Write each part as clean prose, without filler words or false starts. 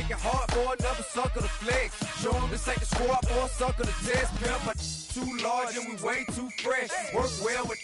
make it hard for another sucker to flex. Show them this ain't the squad for a sucker to test. Pimp, but too large and we way too fresh. Work well with.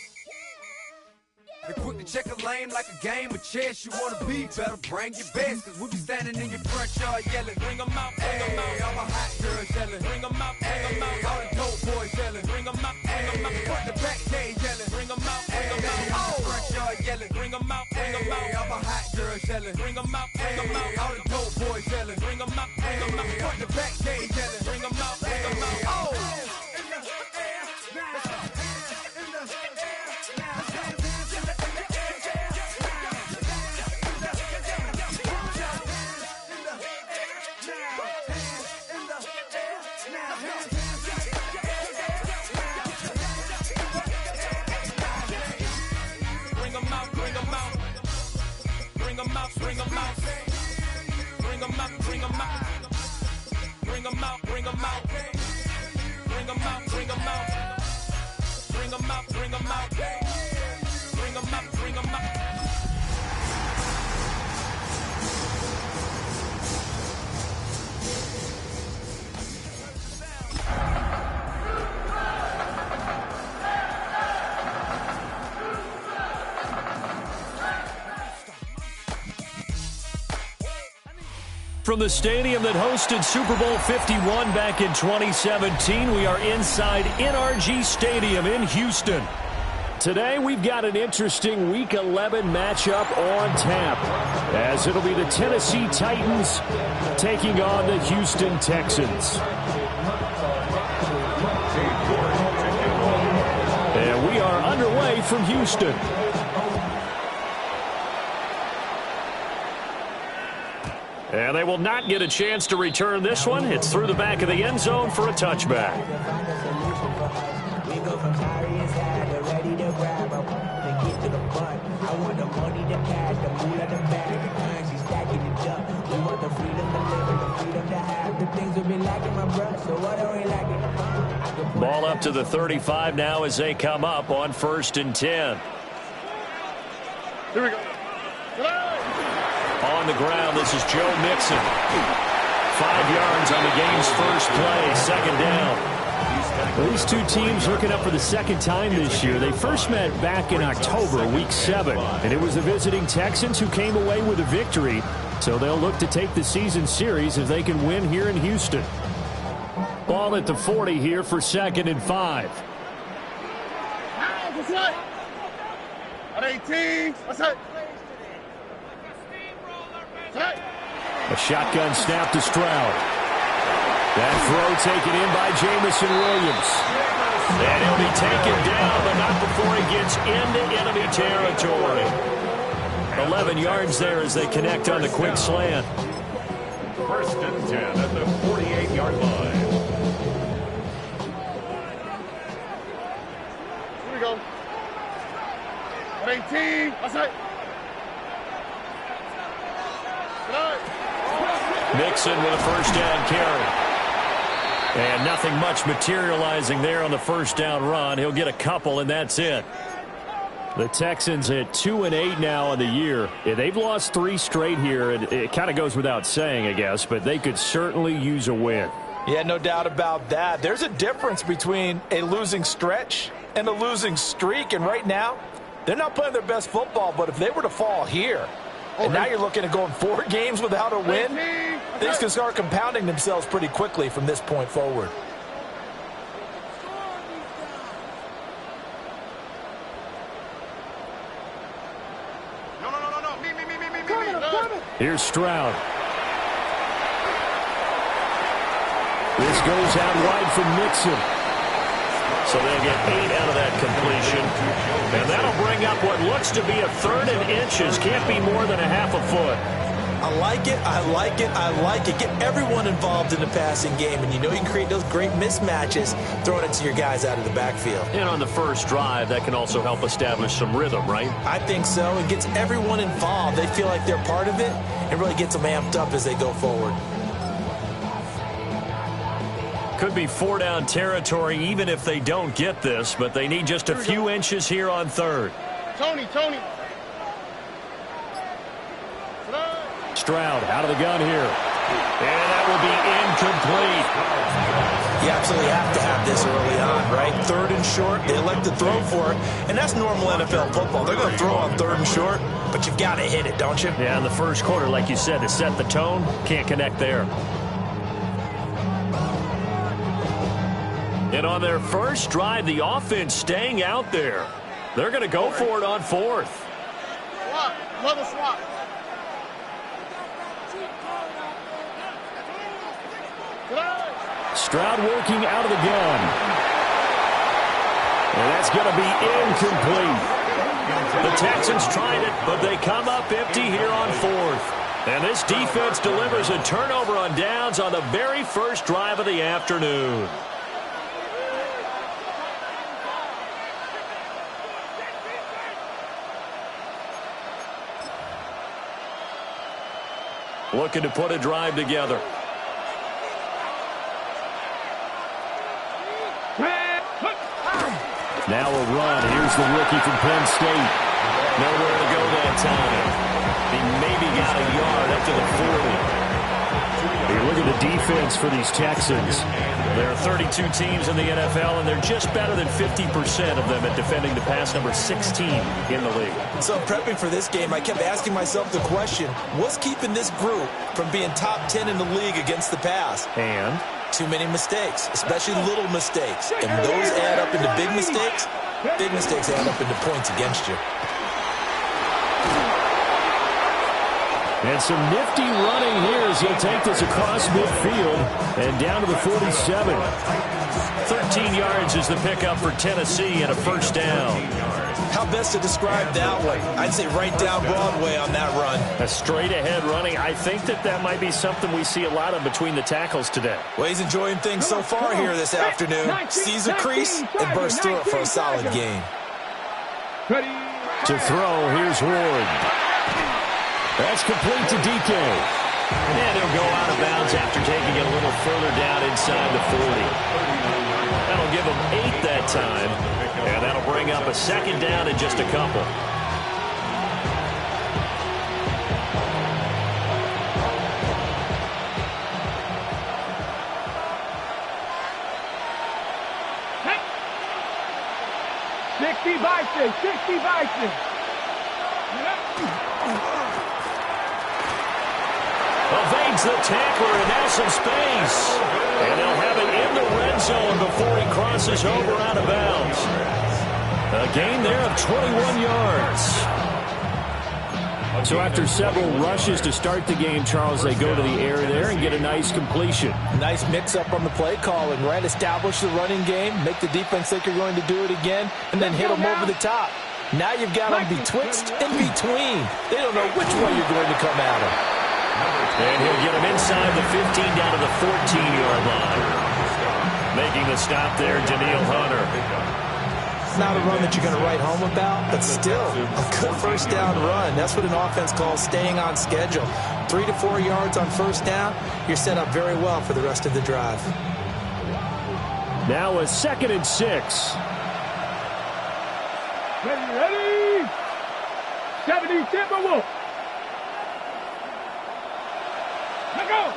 They quick to check a lane like a game of chess. You wanna be better, bring your best. Cause we be standing in your front yard yelling. Bring them out, bring them out. All my hot girls yelling. Bring them out, bring them out. All the dope boys yelling. Bring them out, bring them out. Front the back cage yelling. Bring them out, bring them out. All the front yard yelling. Bring them out, bring them out. All my hot girls yelling. Bring them out, bring them out. All the dope boys yelling. Bring them out, bring them out. Front the back cage yelling. Bring them out, bring them out. Oh! Bring them out, bring them out, bring them out, bring them out, bring them out, bring them out, bring them out, bring them out, bring them out, bring them out, bring them out. From the stadium that hosted Super Bowl 51 back in 2017, we are inside NRG Stadium in Houston. Today, we've got an interesting Week 11 matchup on tap, as it'll be the Tennessee Titans taking on the Houston Texans. And we are underway from Houston. And they will not get a chance to return this one. It's through the back of the end zone for a touchback. Ball up to the 35 now as they come up on 1st and 10. Here we go. On the ground, this is Joe Mixon. 5 yards on the game's first play, second down. Well, these two teams hooking up for the second time this year. They first met back in October, Week 7, and it was the visiting Texans who came away with a victory. So they'll look to take the season series if they can win here in Houston. Ball at the 40 here for 2nd and 5. At 18, what's that? A shotgun snap to Stroud. That throw taken in by Jamison Williams. And he'll be taken down, but not before he gets into enemy territory. 11 yards there as they connect on the quick slant. 1st and 10 at the 48-yard line. Here we go. At 18, what's that? Mixon with a first down carry. And nothing much materializing there on the first down run. He'll get a couple, and that's it. The Texans at 2-8 now on the year. Yeah, they've lost 3 straight here. It kind of goes without saying, I guess, but they could certainly use a win. Yeah, no doubt about that. There's a difference between a losing stretch and a losing streak, and right now, they're not playing their best football, but if they were to fall here, and now you're looking at going 4 games without a win, things can start compounding themselves pretty quickly from this point forward. No. Here's Stroud. This goes out wide for Mixon. So they'll get 8 out of that completion. And that'll bring up what looks to be a 3rd and inches. Can't be more than a half a foot. I like it, I like it, I like it. Get everyone involved in the passing game, and you know you can create those great mismatches throwing it to your guys out of the backfield. And on the first drive, that can also help establish some rhythm, right? I think so. It gets everyone involved. They feel like they're part of it, and really gets them amped up as they go forward. Could be 4-down territory even if they don't get this, but they need just a few inches here on 3rd. Tony. Stroud out of the gun here. And that will be incomplete. You absolutely have to have this early on, right? 3rd and short, they elect to throw for it, and that's normal NFL football. They're going to throw on 3rd and short, but you've got to hit it, don't you? Yeah, in the first quarter, like you said, to set the tone, can't connect there. And on their first drive, the offense staying out there. They're going to go for it on 4th. Swap. Another swap. Stroud working out of the gun. And that's going to be incomplete. The Texans tried it, but they come up empty here on 4th. And this defense delivers a turnover on downs on the very first drive of the afternoon. Looking to put a drive together. Now a run. Here's the rookie from Penn State. Nowhere to go that time. He maybe got a yard up to the 40. You look at the defense for these Texans. There are 32 teams in the NFL, and they're just better than 50% of them at defending the pass, number 16 in the league. So prepping for this game, I kept asking myself the question, what's keeping this group from being top 10 in the league against the pass? And too many mistakes, especially little mistakes. And those add up into big mistakes. Big mistakes add up into points against you. And some nifty running here as he'll take this across midfield and down to the 47. 13 yards is the pickup for Tennessee and a first down. How best to describe that one? I'd say right down Broadway on that run. A straight-ahead running. I think that might be something we see a lot of between the tackles today. Well, he's enjoying things so far here this afternoon. Sees a crease and bursts through it for a solid gain. To throw, here's Ward. That's complete to DK. And he'll go out of bounds after taking it a little further down inside the 40. That'll give him 8 that time. And that'll bring up a second down in just a couple. Sixty Bison. Evades the tackler, and now some space. And they'll have it in the red zone before he crosses over out of bounds. A gain there of 21 yards. So after several rushes to start the game, Charles, they go to the air there and get a nice completion. Nice mix-up on the play calling, right? Establish the running game, make the defense think you're going to do it again, and then hit them over the top. Now you've got them betwixt and between. They don't know which way you're going to come at them. And he'll get him inside the 15 down to the 14-yard line. Making the stop there, Danielle Hunter. It's not a run that you're going to write home about, but still a good first down run. That's what an offense calls staying on schedule. 3 to 4 yards on first down, you're set up very well for the rest of the drive. Now a 2nd and 6. Ready? 70 Timberwolves. Let go.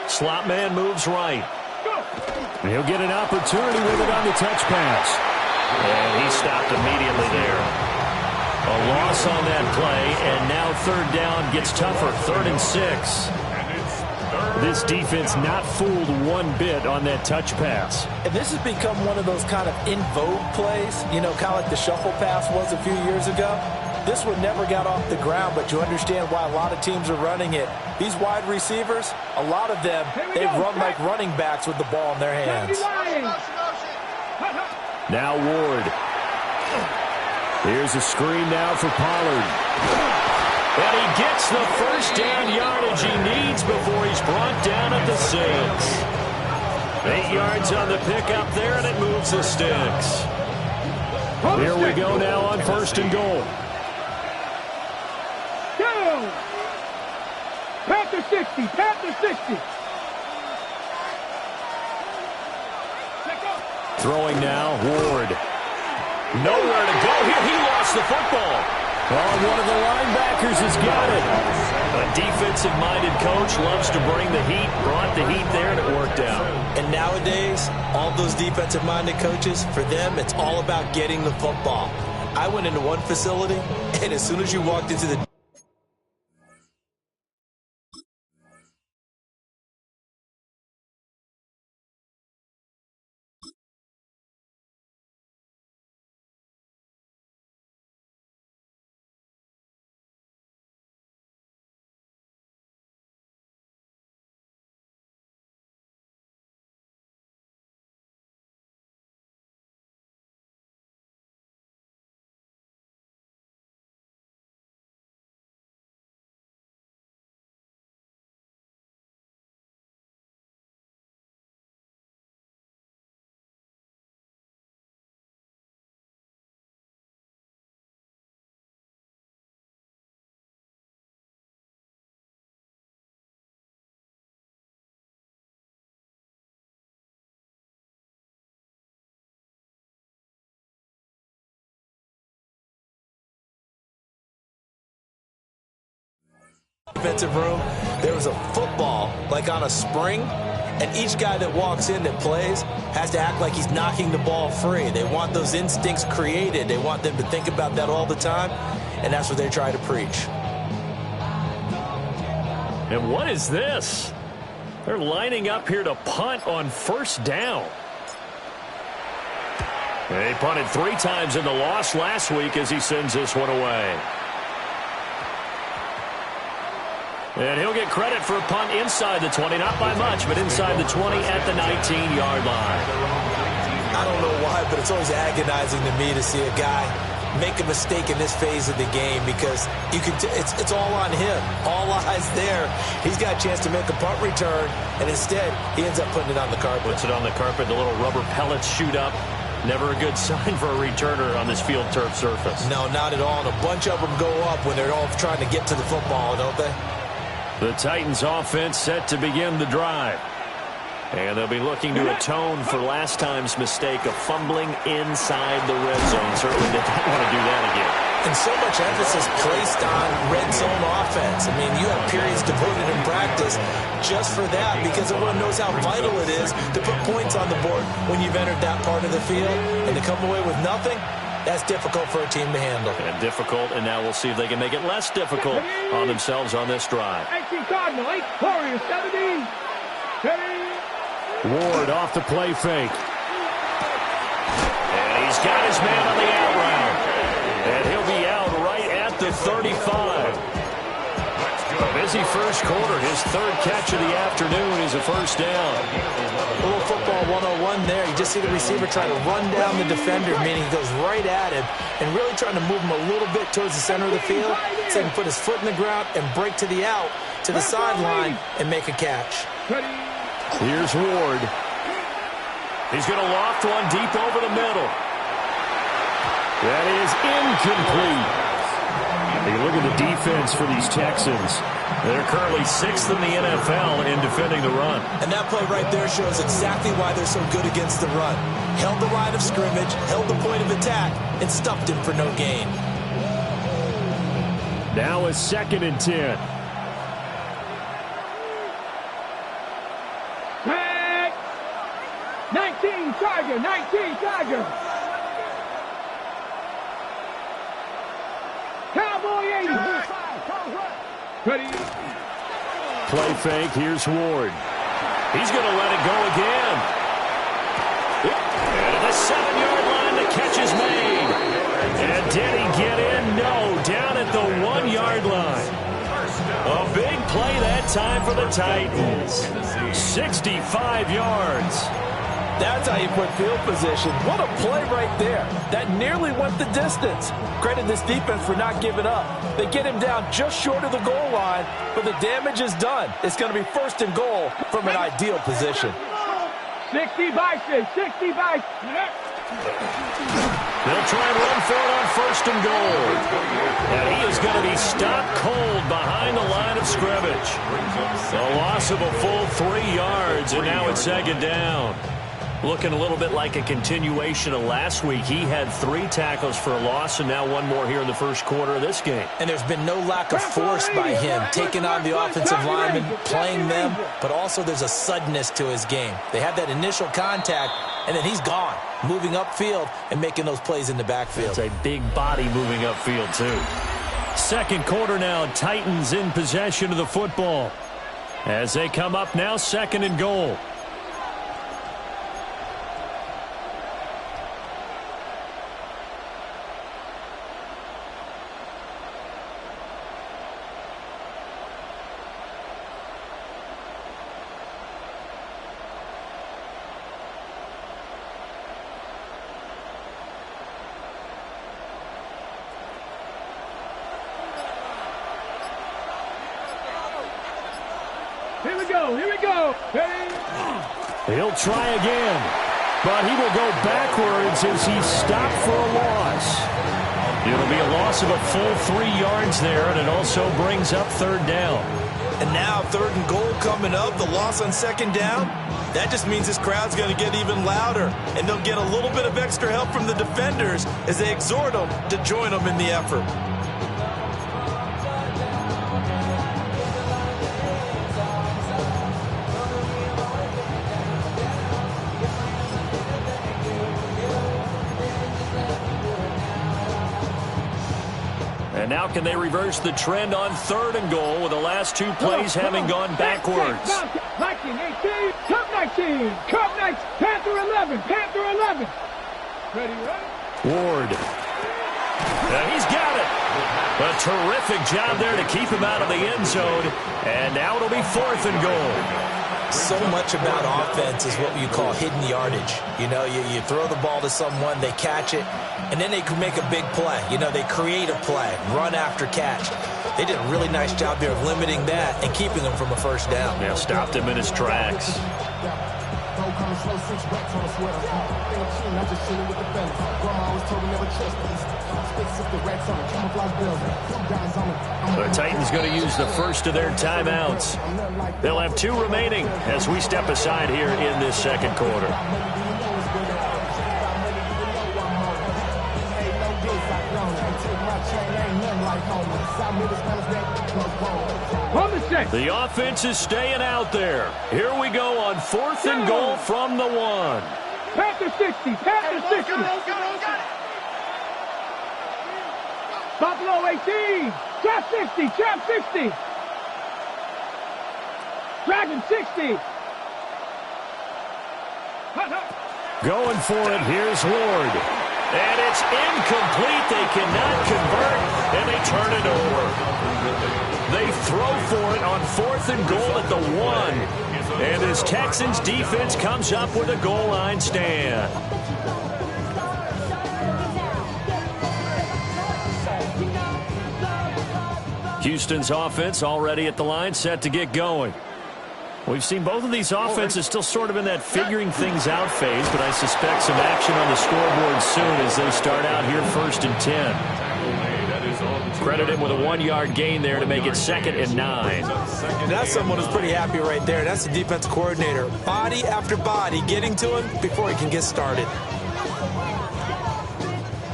Slot man moves right. He'll get an opportunity with it on the touch pass. And he stopped immediately there. A loss on that play, and now 3rd down gets tougher. 3rd and 6. This defense not fooled one bit on that touch pass. And this has become one of those kind of in vogue plays, you know, kind of like the shuffle pass was a few years ago. This one never got off the ground, but you understand why a lot of teams are running it. These wide receivers, a lot of them, they run like running backs with the ball in their hands. Now Ward. Here's a screen now for Pollard. And he gets the first down yardage he needs before he's brought down at the 6. 8 yards on the pickup there, and it moves the sticks. Here we go now on 1st and goal. Go! Panther 60, Panther 60. Throwing now, Ward. Nowhere to go here. He lost the football. Oh, one of the linebackers has got it. A defensive-minded coach loves to bring the heat, brought the heat there, and it worked out. And nowadays, all those defensive-minded coaches, for them, it's all about getting the football. I went into one facility, and as soon as you walked into the defensive room, there was a football like on a spring, and each guy that walks in that plays has to act like he's knocking the ball free. They want those instincts created. They want them to think about that all the time, and that's what they try to preach. And what is this? They're lining up here to punt on first down. They punted 3 times in the loss last week as he sends this one away. And he'll get credit for a punt inside the 20, not by much, but inside the 20 at the 19-yard line. I don't know why, but it's always agonizing to me to see a guy make a mistake in this phase of the game because you can it's all on him. All eyes there. He's got a chance to make a punt return, and instead he ends up putting it on the carpet. Puts it on the carpet. The little rubber pellets shoot up. Never a good sign for a returner on this field turf surface. No, not at all. And a bunch of them go up when they're all trying to get to the football, don't they? The Titans offense set to begin the drive. And they'll be looking to atone for last time's mistake of fumbling inside the red zone. Certainly they don't want to do that again. And so much emphasis placed on red zone offense. I mean, you have periods devoted in practice just for that because everyone knows how vital it is to put points on the board when you've entered that part of the field. And to come away with nothing, that's difficult for a team to handle. And difficult, and now we'll see if they can make it less difficult on themselves on this drive. 18 Cardinal, 8 Warriors, 70. Ward off the play fake. And he's got his man on the out route. And he'll be out right at the 35. A busy first quarter. His 3rd catch of the afternoon is a first down. A little football 101 there. You just see the receiver trying to run down the defender, meaning he goes right at him and really trying to move him a little bit towards the center of the field so he can put his foot in the ground and break to the out, to the sideline, and make a catch. Here's Ward. He's going to loft one deep over the middle. That is incomplete. Take a look at the defense for these Texans. They're currently 6th in the NFL in defending the run. And that play right there shows exactly why they're so good against the run. Held the line of scrimmage, held the point of attack, and stuffed him for no gain. Now a 2nd and 10. Tag. 19 Tiger, 19 Tiger. Cowboy 80. Ready. Play fake. Here's Ward. He's going to let it go again. And at the 7-yard line, the catch is made. And did he get in? No. Down at the 1-yard line. A big play that time for the Titans. 65 yards. That's how you put field position. What a play right there. That nearly went the distance. Credit this defense for not giving up. They get him down just short of the goal line, but the damage is done. It's going to be 1st and goal from an ideal position. 60 Bison, 60 Bison. They'll try and run for it on 1st and goal. And he is going to be stopped cold behind the line of scrimmage. A loss of a full 3 yards, and now it's 2nd down. Looking a little bit like a continuation of last week. He had 3 tackles for a loss, and now 1 more here in the first quarter of this game. And there's been no lack of force by him, taking on the offensive linemen, playing them, but also there's a suddenness to his game. They have that initial contact, and then he's gone, moving upfield and making those plays in the backfield. It's a big body moving upfield, too. Second quarter now, Titans in possession of the football. As they come up now, 2nd and goal. Here we go. He'll try again, but he will go backwards as he's stopped for a loss. It'll be a loss of a full 3 yards there, and it also brings up 3rd down. And now 3rd and goal coming up, the loss on 2nd down. That just means this crowd's going to get even louder, and they'll get a little bit of extra help from the defenders as they exhort them to join them in the effort. And now can they reverse the trend on 3rd and goal with the last 2 plays having gone backwards? 19, 18, Cup 19, Cup 19, Panther 11, Panther 11. Ready? Ward. He's got it. A terrific job there to keep him out of the end zone. And now it'll be 4th and goal. So much about offense is what you call hidden yardage. You know, you throw the ball to someone, they catch it, and then they can make a big play. You know, they create a play, run after catch. They did a really nice job there of limiting that and keeping him from a 1st down. Yeah, stopped him in his tracks. The Titans going to use the first of their timeouts. They'll have 2 remaining as we step aside here in this 2nd quarter. The offense is staying out there. Here we go on 4th and goal from the 1. Panther 60, Panther 60. Buffalo 18, Trap 60, Trap 60. Dragon 60. Going for it, here's Ward. And it's incomplete. They cannot convert, and they turn it over. They throw for it on 4th and goal at the 1. And this Texans defense comes up with a goal line stand. Houston's offense already at the line, set to get going. We've seen both of these offenses still sort of in that figuring things out phase, but I suspect some action on the scoreboard soon as they start out here 1st and 10. Credit him with a 1-yard gain there to make it 2nd and 9. That's someone who's pretty happy right there. That's the defense coordinator. Body after body getting to him before he can get started.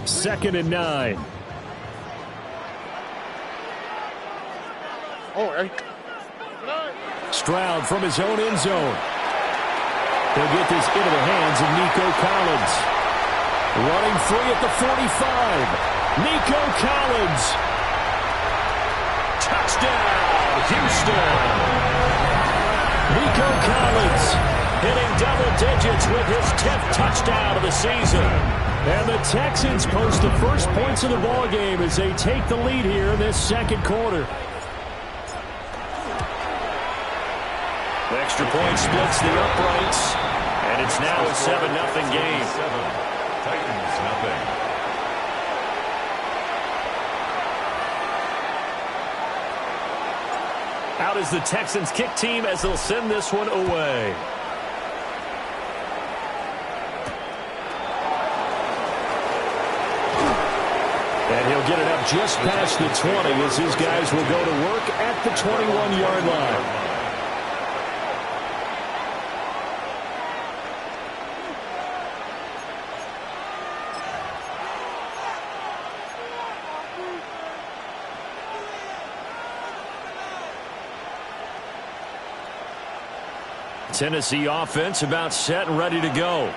2nd and 9. Stroud from his own end zone. He'll get this into the hands of Nico Collins. Running free at the 45. Nico Collins. Touchdown, Houston. Nico Collins hitting double digits with his 10th touchdown of the season. And the Texans post the first points of the ballgame as they take the lead here in this 2nd quarter. The extra point splits the uprights, and it's now a 7-0 game. Titans nothing. Out is the Texans kick team as they'll send this one away. And he'll get it up just past the 20 as his guys will go to work at the 21-yard line. Tennessee offense about set and ready to go.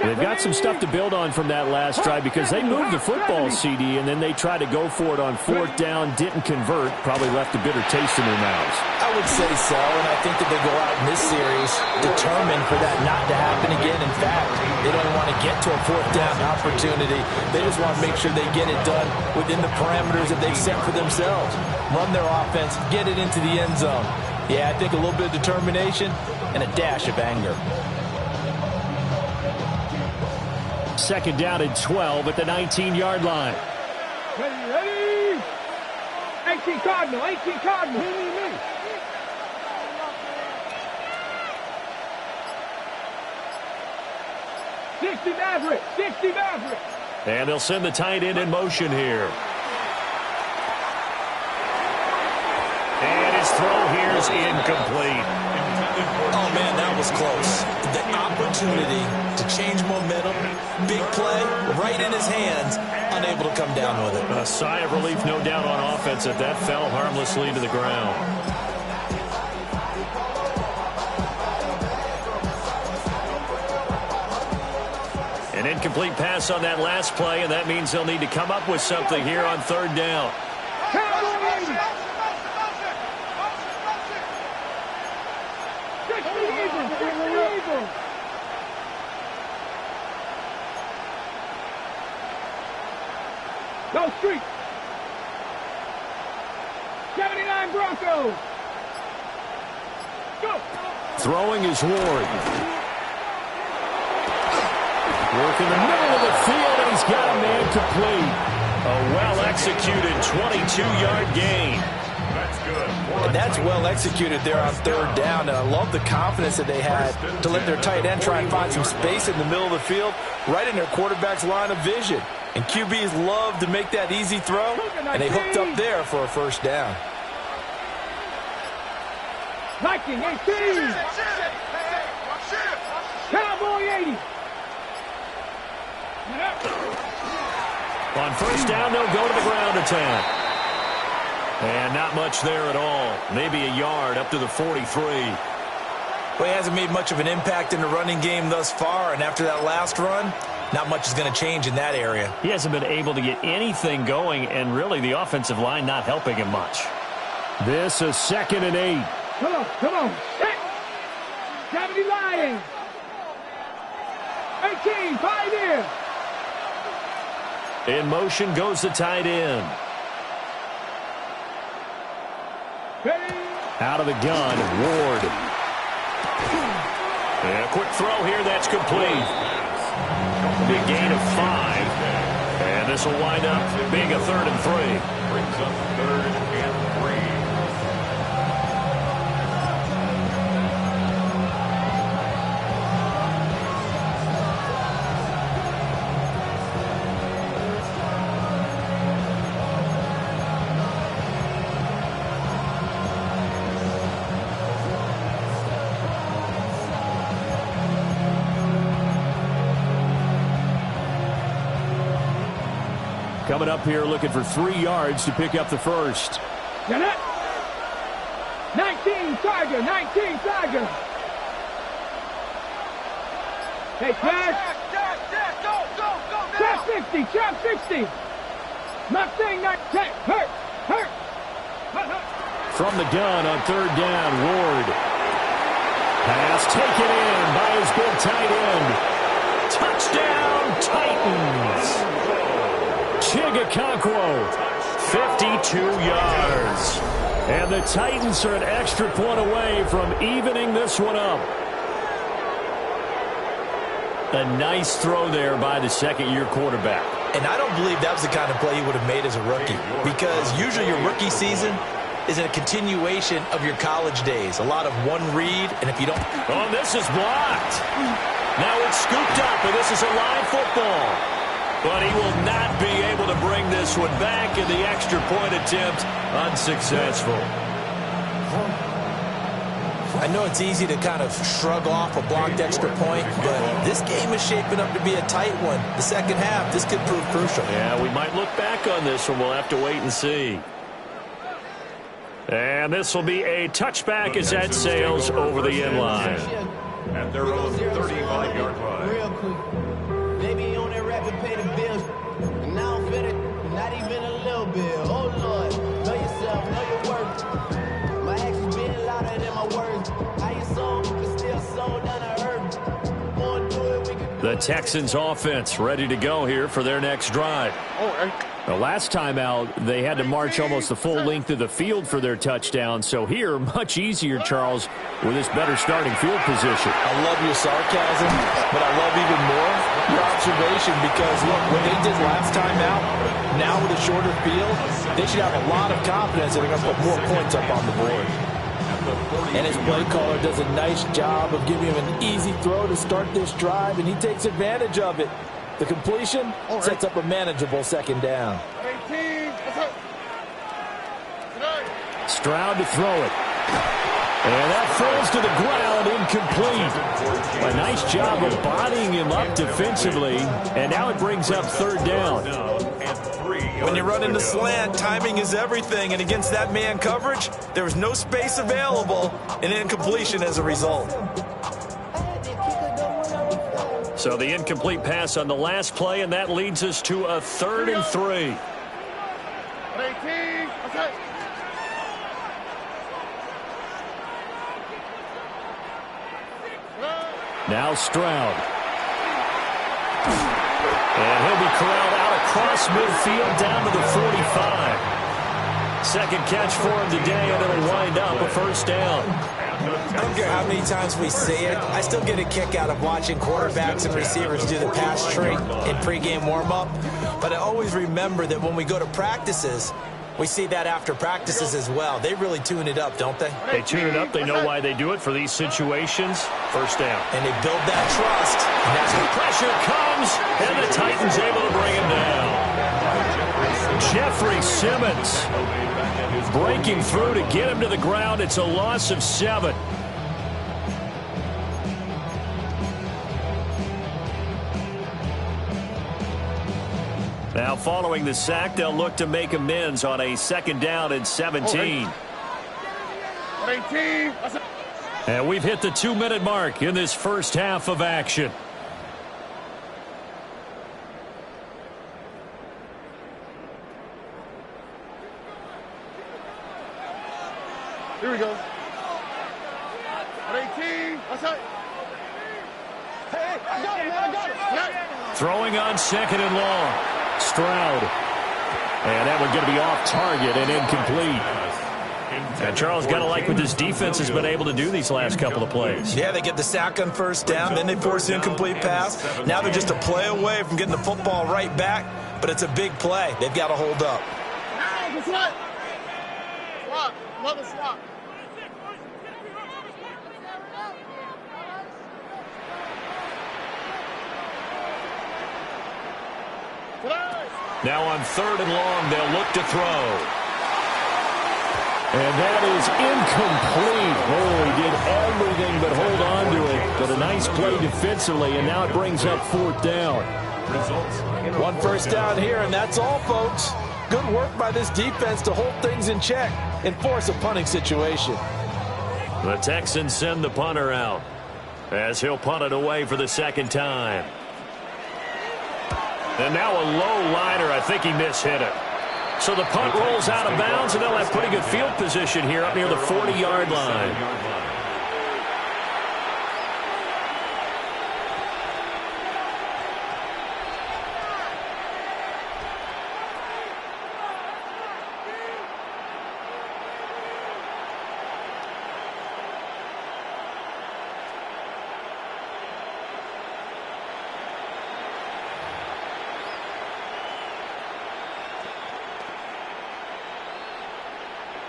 They've got some stuff to build on from that last drive because they moved the football, CD, and then they tried to go for it on fourth down, didn't convert, probably left a bitter taste in their mouths. I would say so, and I think that they go out in this series determined for that not to happen again. In fact, they don't want to get to a fourth down opportunity. They just want to make sure they get it done within the parameters that they've set for themselves. Run their offense, get it into the end zone. Yeah, I think a little bit of determination and a dash of anger. Second down and 12 at the 19-yard line. Ready. 18 Cardinal. 18 Cardinal. Me. 60 Maverick. 60 Maverick. And they'll send the tight end in motion here. And his throw here is incomplete. Oh, man, that was close. The opportunity to change momentum, big play, right in his hands, unable to come down with it. A sigh of relief, no doubt, on offense that fell harmlessly to the ground. An incomplete pass on that last play, and that means they'll need to come up with something here on third down. Go Street. 79 Broncos. Go. Throwing is Ward. Work in the middle of the field, and he's got a man complete. A well-executed 22-yard gain. That's good. And that's well executed there on third down. And I love the confidence that they had to let their tight end try and find some space in the middle of the field, right in their quarterback's line of vision. And QBs love to make that easy throw, and they hooked up there for a first down. Viking 18. Cowboy 80. On first down, they'll go to the ground attack. And not much there at all. Maybe a yard up to the 43. Well, he hasn't made much of an impact in the running game thus far, and after that last run, not much is going to change in that area. He hasn't been able to get anything going, and really the offensive line not helping him much. This is 2nd and 8. Come on. Hit. 70 Lions. 18, Pioneer. In motion goes the tight end. Ready. Out of the gun, Ward. And a quick throw here, that's complete. Big gain of 5. And this will wind up being a 3rd and 3. Brings up 3rd and 3. Coming up here looking for 3 yards to pick up the first. 19 Tiger. 19 Tiger. Hey, Chad. Go. Trap 60. Trap 60. Mustang, not check. Hurt. From the gun on 3rd down, Ward. Pass taken in by his big tight end. Touchdown, Titans. Chigakonkwo, 52 yards. And the Titans are an extra point away from evening this one up. A nice throw there by the second-year quarterback. And I don't believe that was the kind of play he would have made as a rookie, because usually your rookie season is a continuation of your college days. A lot of one read, and if you don't... Oh, this is blocked. Now it's scooped up, and this is a live football. But he will not be able to bring this one back, and the extra point attempt unsuccessful. I know it's easy to kind of shrug off a blocked extra point, but this game is shaping up to be a tight one. The second half, this could prove crucial. Yeah, we might look back on this one. We'll have to wait and see. And this will be a touchback as that sails over the inline. At their own 35-yard line. Real quick. They be on that rapid pay the bills. And I don't feel it, not even a little bit. Oh, Lord. Know yourself, know your worth. My actions being louder than my words. How you sold, but still sold down to earth. Wanna do it, we can do The it. Texans offense ready to go here for their next drive. The last time out, they had to march almost the full length of the field for their touchdown. So here, much easier, Charles, with this better starting field position. I love your sarcasm, but I love even more your observation because, look, what they did last time out, now with a shorter field, they should have a lot of confidence that they're going to put more points up on the board. And his play caller does a nice job of giving him an easy throw to start this drive, and he takes advantage of it. The completion sets up a manageable second down. Stroud to throw it. And that falls to the ground, incomplete. A nice job of bodying him up defensively, and now it brings up third down. When you run into slant, timing is everything, and against that man coverage, there was no space available, and incompletion as a result. So the incomplete pass on the last play, and that leads us to a 3rd and 3. Now Stroud. And he'll be corralled out across midfield down to the 45. Second catch for him today, and it'll wind up a first down. I don't care how many times we say it, I still get a kick out of watching quarterbacks and receivers do the pass tree in pregame warm-up. But I always remember that when we go to practices, we see that after practices as well. They really tune it up, don't they? They tune it up. They know why they do it for these situations. First down. And they build that trust. And that's The pressure comes, and the Titans able to bring him down. Jeffrey Simmons breaking through to get him to the ground. It's a loss of 7. Now following the sack, they'll look to make amends on a 2nd down and 17. And we've hit the 2-minute mark in this first half of action. Here we go. 18. Outside. Hey, I got it, man. I got it. Throwing on 2nd and long. Stroud. And that one going to be off target and incomplete. And Charles, got to like what this defense has been able to do these last couple of plays. Yeah, they get the sack on first down, then they force the incomplete pass. Now they're just a play away from getting the football right back, but it's a big play. They've got to hold up. Slot. Another slot. Now on 3rd and long, they'll look to throw. And that is incomplete. Oh, he did everything but hold on to it. But a nice play defensively, and now it brings up 4th down. One first down here, and that's all, folks. Good work by this defense to hold things in check and force a punting situation. The Texans send the punter out as he'll punt it away for the 2nd time. And now a low liner. I think he mishit it. So the punt rolls out of bounds, and they'll have pretty good field position here up near the 40-yard line.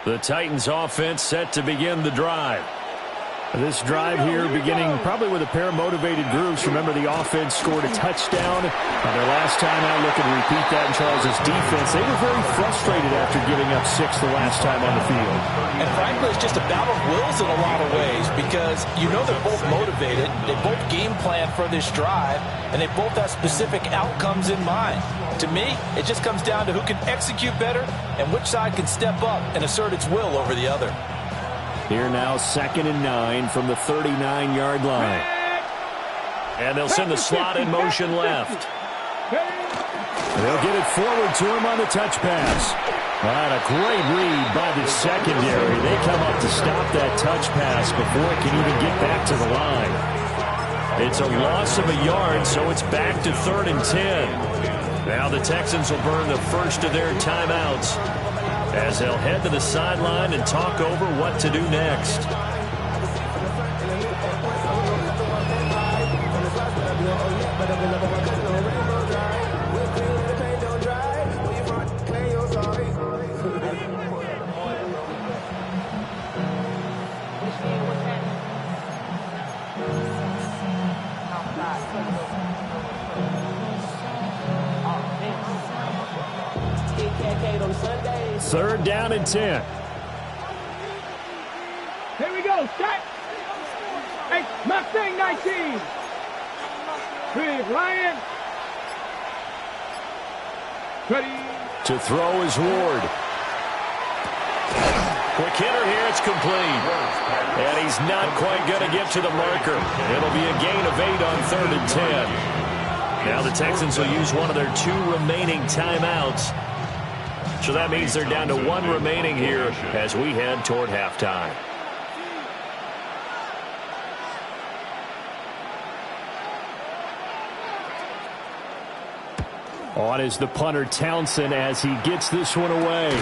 The Titans offense set to begin the drive. This drive here beginning probably with a pair of motivated groups. Remember, the offense scored a touchdown on their last time out. Looking to repeat that in Charles's defense. They were very frustrated after giving up 6 the last time on the field. And frankly, it's just a battle of wills in a lot of ways because you know they're both motivated. They both game plan for this drive, and they both have specific outcomes in mind. To me, it just comes down to who can execute better and which side can step up and assert its will over the other. Here now, 2nd and 9 from the 39-yard line. And they'll send the slot in motion left. They'll get it forward to him on the touch pass. And a great read by the secondary. They come up to stop that touch pass before it can even get back to the line. It's a loss of a yard, so it's back to 3rd and 10. Now the Texans will burn the first of their timeouts as they'll head to the sideline and talk over what to do next. Third down and 10. Here we go. Set. Hey, Mustang 19. Big Ryan. Ready. To throw is Ward. Quick hitter here. It's complete. And he's not quite going to get to the marker. It'll be a gain of 8 on 3rd and 10. Now the Texans will use one of their 2 remaining timeouts. So that means they're down to 1 remaining here as we head toward halftime. On is the punter Townsend as he gets this one away.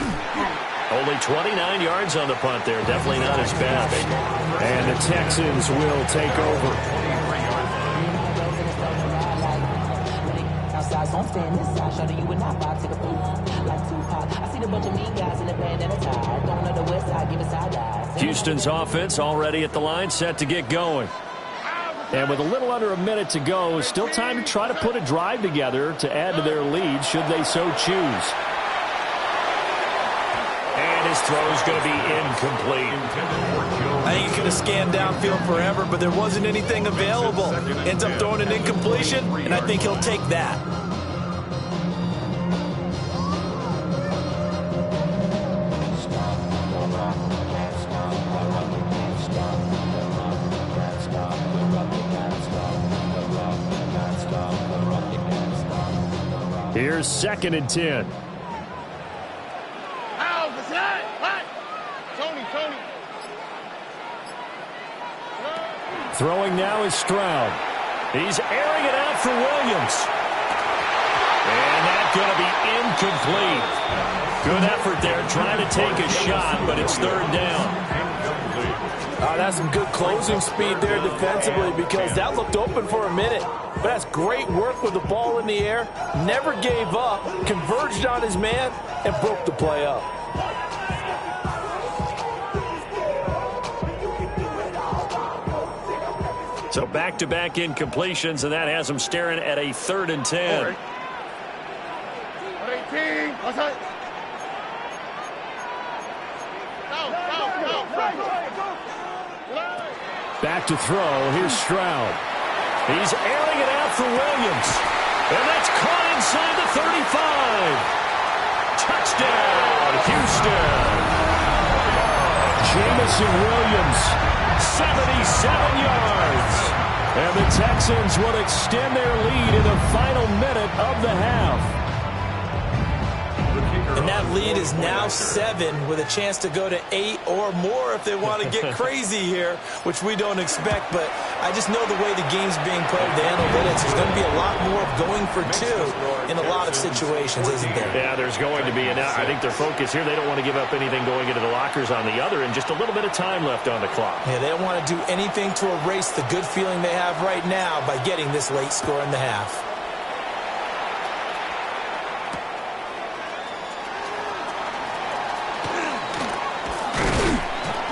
Only 29 yards on the punt there. Definitely not his best. And the Texans will take over. So I'm staying this side, shorty, you and I vibe to the boot. Like Tupac, I see the bunch of mean guys in the band and a tie. Going to the west side, give it side eyes. Houston's offense already at the line, set to get going. And with a little under a minute to go, still time to try to put a drive together to add to their lead, should they so choose. And his throw is going to be incomplete. I think he could have scanned downfield forever, but there wasn't anything available. Ends up throwing an incompletion, and I think he'll take that. Here's 2nd and 10. Throwing now is Stroud. He's airing it out for Williams. And that's going to be incomplete. Good effort there trying to take a shot, but it's 3rd down. That's some good closing speed there defensively because that looked open for a minute. But that's great work with the ball in the air. Never gave up, converged on his man, and broke the play up. So back-to-back incompletions, and that has him staring at a 3rd and 10. Back to throw. Here's Stroud. He's airing it out for Williams. And that's caught inside the 35. Touchdown, Houston. Jamison Williams, 77 yards. And the Texans will extend their lead in the final minute of the half. And that lead is now 7 with a chance to go to 8 or more if they want to get crazy here, which we don't expect. But I just know the way the game's being played, the analytics, there's going to be a lot more going for 2 in a lot of situations, isn't there? Yeah, there's going to be. And I think their focus here, they don't want to give up anything going into the lockers on the other, and just a little bit of time left on the clock. Yeah, they don't want to do anything to erase the good feeling they have right now by getting this late score in the half.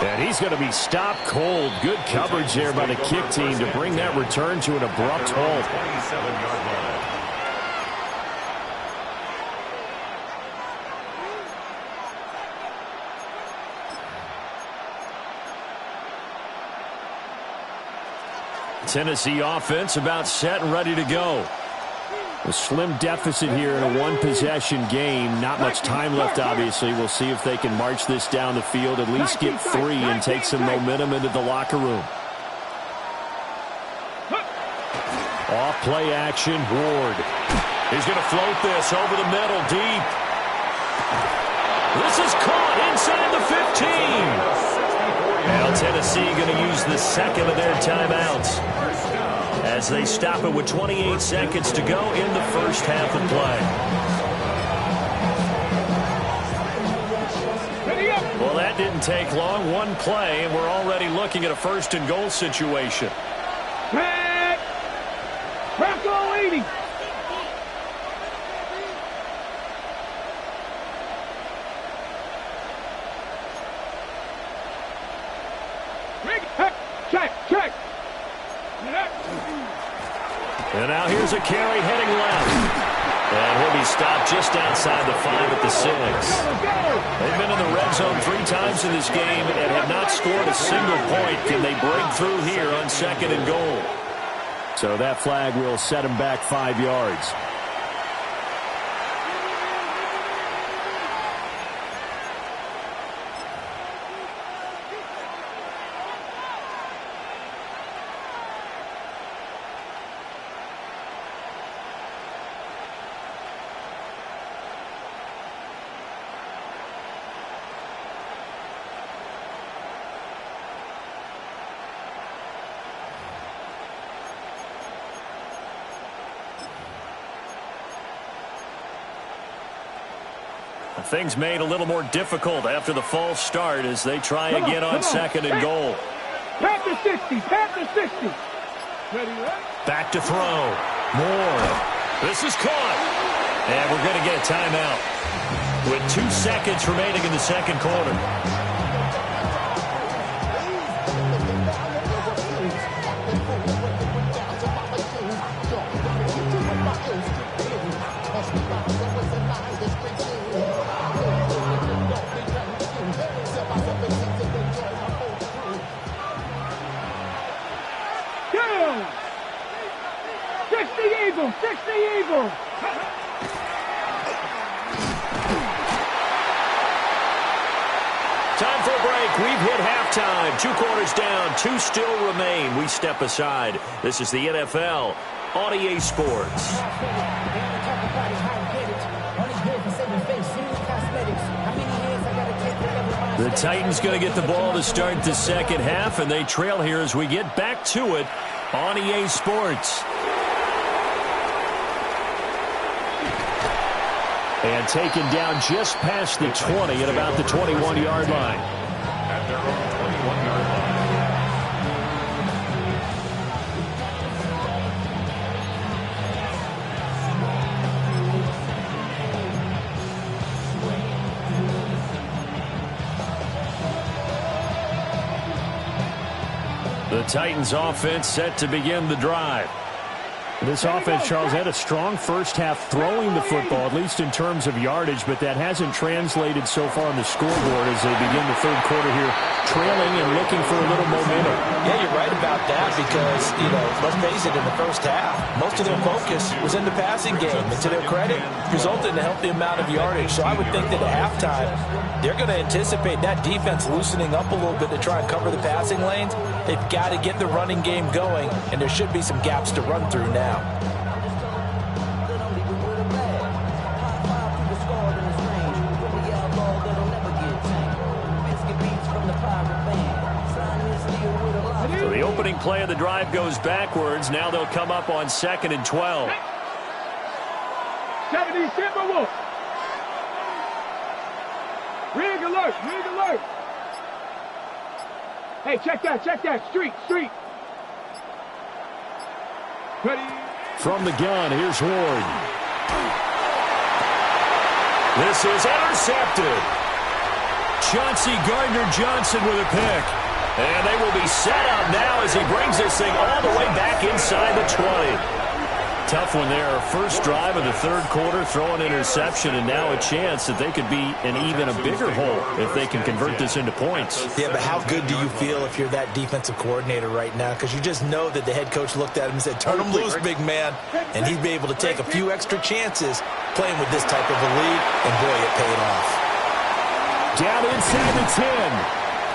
And he's going to be stopped cold. Good coverage there by the kick team to bring that return to an abrupt halt. 27-yard line. Tennessee offense about set and ready to go. A slim deficit here in a one-possession game. Not much time left, obviously. We'll see if they can march this down the field, at least get 3 and take some momentum into the locker room. Off play action, Ward. He's going to float this over the middle, deep. This is caught inside the 15. Now Tennessee going to use the second of their timeouts as they stop it with 28 seconds to go in the first half of play. Well, that didn't take long. One play, and we're already looking at a first and goal situation. Bronco 80. Check. And now here's a carry heading left. And he'll be stopped just outside the 5 at the 6. They've been in the red zone 3 times in this game and have not scored a single point. Can they break through here on second and goal? So that flag will set him back 5 yards. Things made a little more difficult after the false start as they try again on second and goal. Panther 60. Ready, back to throw. Moore. This is caught. And we're going to get a timeout with 2 seconds remaining in the second quarter. Eagle. Time for a break. We've hit halftime. 2 quarters down. 2 still remain. We step aside. This is the NFL on EA Sports. The Titans going to get the ball to start the second half, and they trail here as we get back to it on EA Sports. And taken down just past the 20 at about the 21-yard line. At their own 21-yard line. The Titans offense set to begin the drive. This offense, Charles, had a strong first half throwing the football, at least in terms of yardage, but that hasn't translated so far on the scoreboard as they begin the third quarter here, trailing and looking for a little momentum. Yeah, you're right about that because, let's face it, in the first half, most of their focus was in the passing game. And to their credit, resulted in a healthy amount of yardage. So I would think that at halftime, they're going to anticipate that defense loosening up a little bit to try and cover the passing lanes. They've got to get the running game going, and there should be some gaps to run through now. So the opening play of the drive goes backwards. Now they'll come up on 2nd and 12. 70 Timberwolves. Rig alert. Hey, check that. Street. Ready. From the gun, here's Ward. This is intercepted. Chauncey Gardner-Johnson with a pick. And they will be set up now as he brings this thing all the way back inside the 20. tough one there. First drive of the third quarter, throw an interception, and now a chance that they could be in even a bigger hole if they can convert this into points. Yeah, but how good do you feel if you're that defensive coordinator right now? Because you just know that the head coach looked at him and said, turn him loose, big man. And he'd be able to take a few extra chances playing with this type of a lead, and boy, it paid off. Down inside the 10.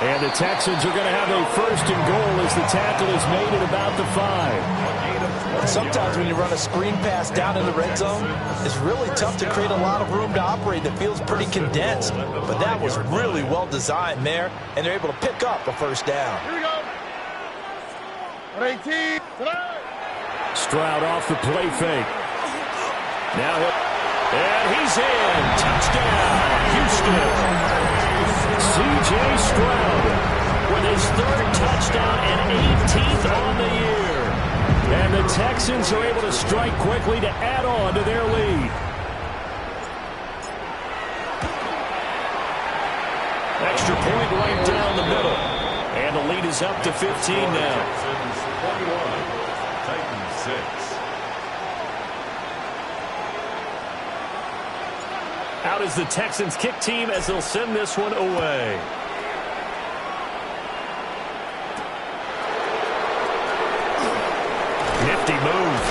And the Texans are going to have a first and goal as the tackle is made at about the 5. Sometimes when you run a screen pass down in the red zone, it's really tough to create a lot of room to operate that feels pretty condensed. But that was really well designed there, and they're able to pick up a first down. Here we go. 18. Stroud off the play fake. Now and he's in. Touchdown, Houston. C.J. Stroud with his third touchdown and 18th on the year. And the Texans are able to strike quickly to add on to their lead. Extra point right down the middle. And the lead is up to 15 now. Texans 21, Titans 6. Out is the Texans kick team as they'll send this one away. Nifty move.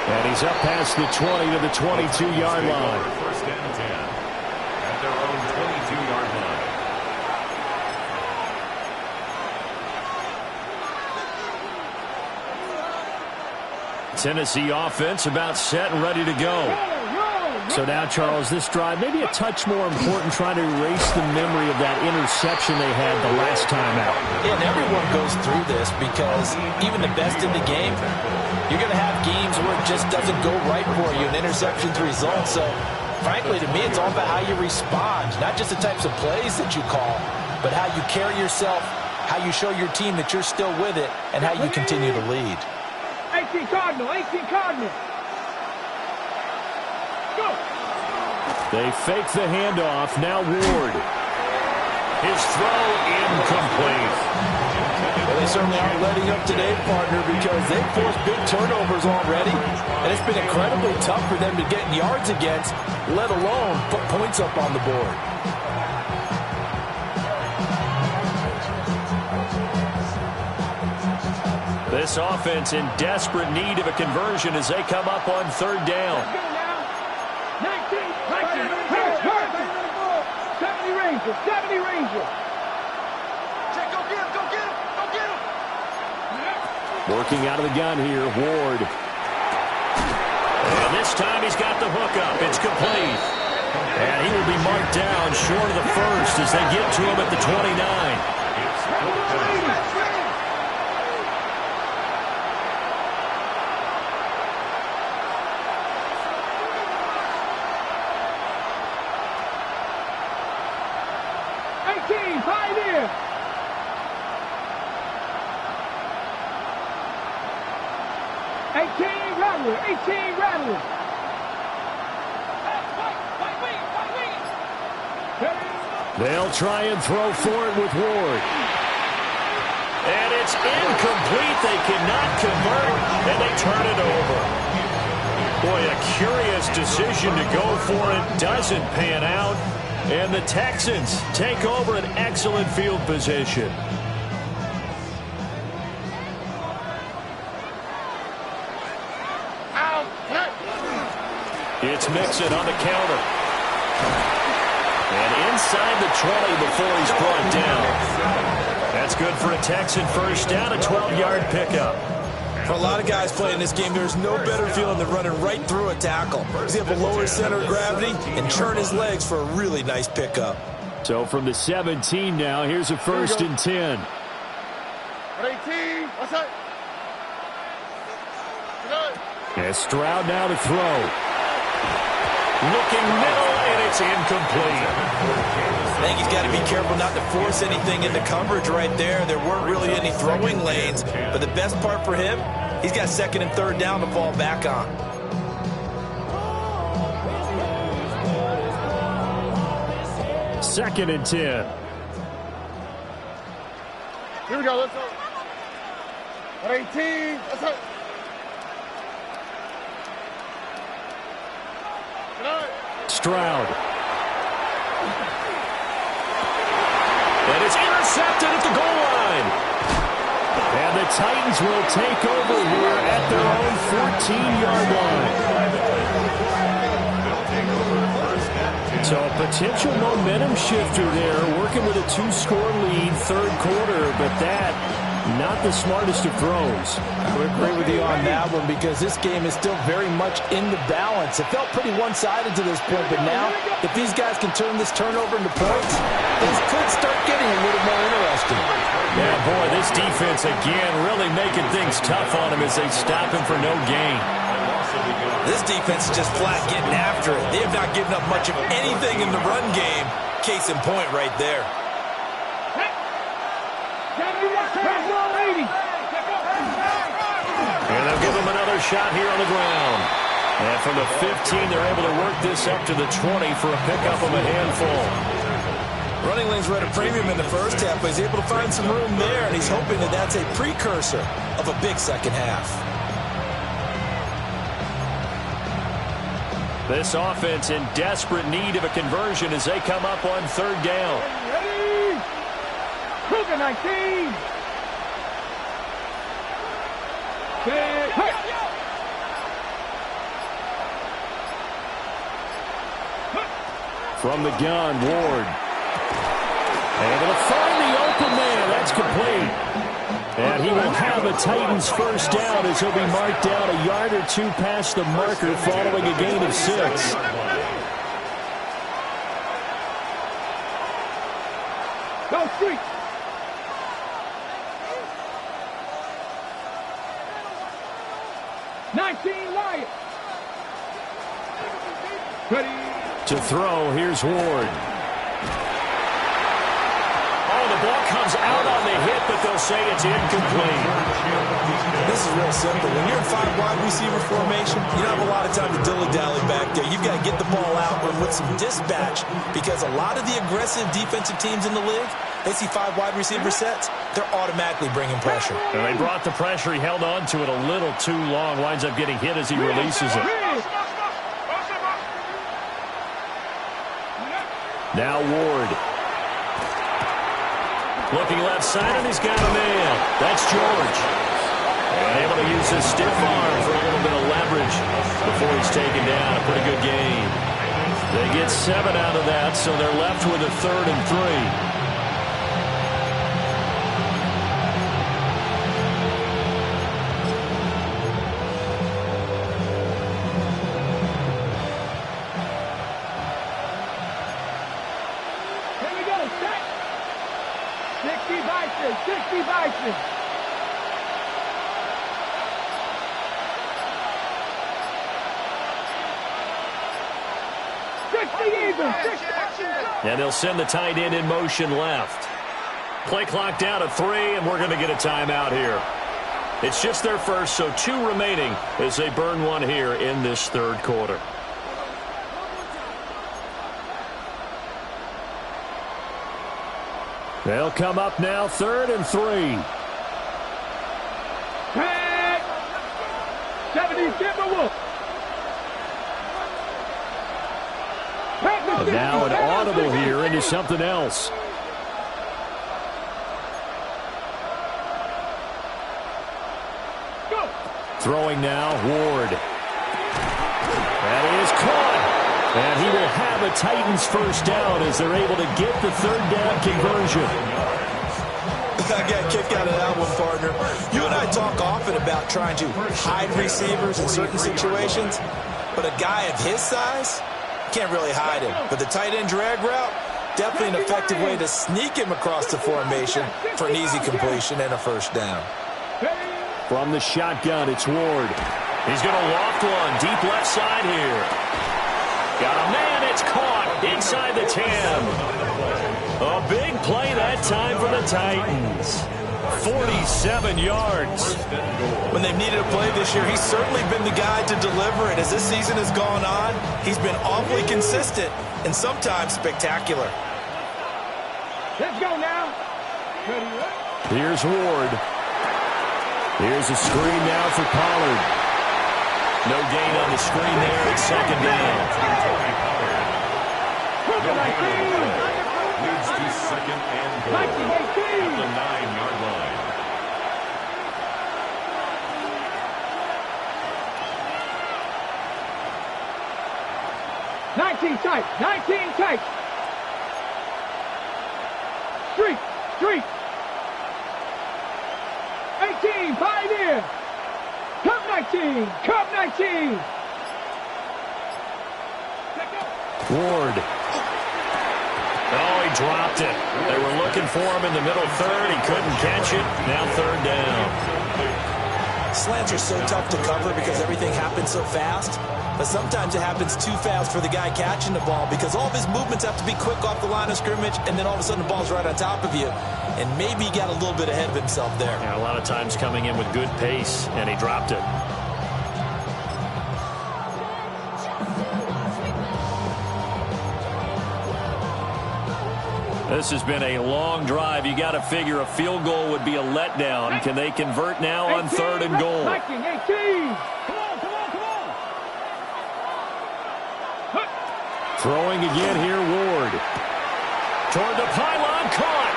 And he's up past the 20 to the 22-yard line. First and 10 at their own 22-yard line. Tennessee offense about set and ready to go. So now, Charles, this drive maybe a touch more important, trying to erase the memory of that interception they had the last time out. Yeah, and everyone goes through this because even the best in the game, you're going to have games where it just doesn't go right for you, and interceptions result. So, frankly, to me, it's all about how you respond, not just the types of plays that you call, but how you carry yourself, how you show your team that you're still with it, and how you continue to lead. 18 Cardinal, 18 Cardinal. Go. They fake the handoff. Now Ward. His throw incomplete. Well, they certainly aren't letting up today, partner, because they've forced big turnovers already, and it's been incredibly tough for them to get yards against, let alone put points up on the board. This offense in desperate need of a conversion as they come up on third down. 70 Rangers. Check, go get him, go get him, go get him. Working out of the gun here, Ward. And this time he's got the hook up. It's complete. And he will be marked down short of the first as they get to him at the 29. Pioneer. 18 Rattler, 18 Rattler. They'll try and throw for it with Ward. And it's incomplete. They cannot convert, and they turn it over. Boy, a curious decision to go for it. Doesn't pan out. And the Texans take over an excellent field position. It's Mixon on the counter. And inside the 20 before he's brought down. That's good for a Texan first down, a 12-yard pickup. For a lot of guys playing this game, there's no better feeling than running right through a tackle. He's able to lower his center of gravity and turn his legs for a really nice pickup. So from the 17 now, here's a first and 10. 18, what's that? As Stroud now to throw. Looking middle, and it's incomplete. I think he's got to be careful not to force anything into coverage right there. There weren't really any throwing lanes, but the best part for him, he's got second and third down to fall back on. Second and 10. Here we go, let's go. 18, let's go. Stroud. And it's intercepted at the goal line. And the Titans will take over here at their own 14-yard line. So a potential momentum shifter there, working with a 2-score lead, third quarter, but that, not the smartest of throws. I would agree with you on that one because this game is still very much in the balance. It felt pretty one-sided to this point, but now, if these guys can turn this turnover into points, things could start getting a little more interesting. Yeah, boy, this defense again really making things tough on him as they stop him for no gain. This defense is just flat getting after it. They have not given up much of anything in the run game. Case in point right there. And they'll give him another shot here on the ground. And from the 15, they're able to work this up to the 20 for a pickup of a handful. Running lanes were at a premium in the first half, but he's able to find some room there, and he's hoping that that's a precursor of a big second half. This offense in desperate need of a conversion as they come up on third down. Ready? Cougar 19. From the gun, Ward. Able to find the open man. That's complete. And he will have a Titans first down as he'll be marked down a yard or two past the marker following a gain of 6. Go street. Lions. Ready. To throw, here's Ward. Oh, the ball comes out on the hit, but they'll say it's incomplete. This is real simple. When you're in 5 wide receiver formation, you don't have a lot of time to dilly-dally back there. You've got to get the ball out and with some dispatch, because a lot of the aggressive defensive teams in the league, they see 5 wide receiver sets, they're automatically bringing pressure. And they brought the pressure. He held on to it a little too long. Winds up getting hit as he releases it. Now Ward. Looking left side, and he's got a man. That's George. And able to use his stiff arm for a little bit of leverage before he's taken down. A pretty good game. They get 7 out of that, so they're left with a 3rd and 3. And they'll send the tight end in motion left. Play clock down to 3, and we're going to get a timeout here. It's just their first, so 2 remaining as they burn one here in this 3rd quarter. They'll come up now, 3rd and 3. 70 Timberwolves. And now an audible here into something else. Go. Throwing now, Ward. That is caught. And he will have a Titans first down as they're able to get the 3rd down conversion. I got a kick out of that one, partner. You and I talk often about trying to hide receivers in certain situations, but a guy of his size can't really hide him. But the tight end drag route, definitely an effective way to sneak him across the formation for an easy completion and a first down. From the shotgun, it's Ward. He's going to loft one deep left side here. Got a man, it's caught inside the 10. A big play that time for the Titans. 47 yards. When they've needed a play this year, he's certainly been the guy to deliver it. As this season has gone on, he's been awfully consistent and sometimes spectacular. Let's go now. Here's Ward. Here's a screen now for Pollard. No gain on the screen there. It's second down. Leads to second and goal at the 9-yard line. Nineteen tight. Street. 18, Pioneer. Cup 19. Ward. Oh, he dropped it. They were looking for him in the middle third. He couldn't catch it. Now third down. Slants are so tough to cover because everything happens so fast. But sometimes it happens too fast for the guy catching the ball because all of his movements have to be quick off the line of scrimmage, and then all of a sudden the ball's right on top of you. And maybe he got a little bit ahead of himself there. Yeah, a lot of times coming in with good pace, and he dropped it. This has been a long drive. You got to figure a field goal would be a letdown. Can they convert now on third and goal? 18. Throwing again here, Ward. Toward the pylon, caught.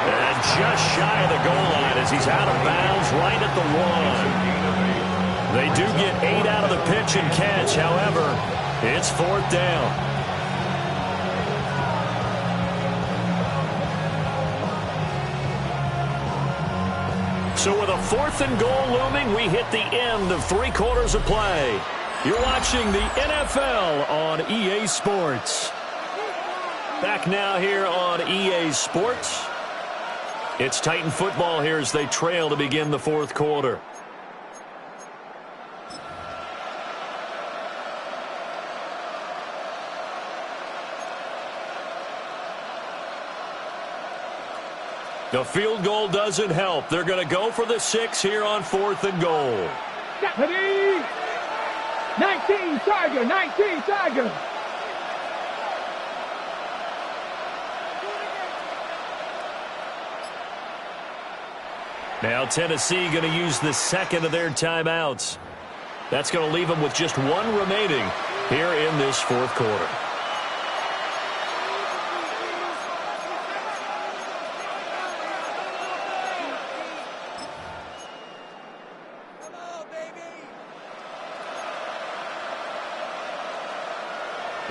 And just shy of the goal line as he's out of bounds right at the 1. They do get 8 out of the pitch and catch. However, it's fourth down. So with a fourth and goal looming, we hit the end of 3 quarters of play. You're watching the NFL on EA Sports. Back now here on EA Sports. It's Titan football here as they trail to begin the fourth quarter. The field goal doesn't help. They're going to go for the 6 here on fourth and goal. 19 Tiger. Now Tennessee going to use the second of their timeouts. That's going to leave them with just 1 remaining here in this fourth quarter.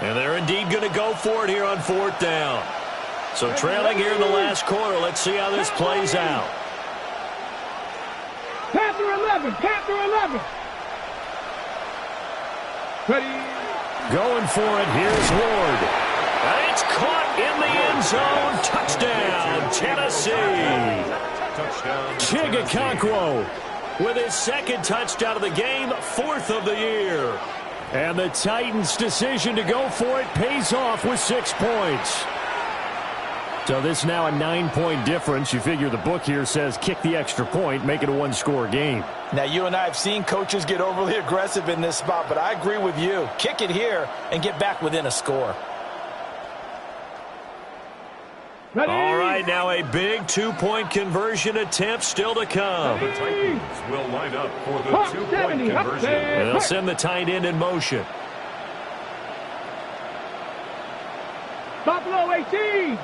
And they're indeed going to go for it here on fourth down. So trailing here in the last quarter. Let's see how this plays out. Panther 11. Ready. Going for it. Here's Ward. And it's caught in the end zone. Touchdown, Tennessee. Chigga with his second touchdown of the game, 4th of the year. And the Titans' decision to go for it pays off with 6 points. So this now a 9-point difference. You figure the book here says kick the extra point, make it a 1-score game. Now, you and I have seen coaches get overly aggressive in this spot, but I agree with you. Kick it here and get back within a score. Ready. All right, now a big 2-point conversion attempt still to come. The Titans will line up for the 2-point conversion. And they'll send the tight end in motion. Buffalo 18.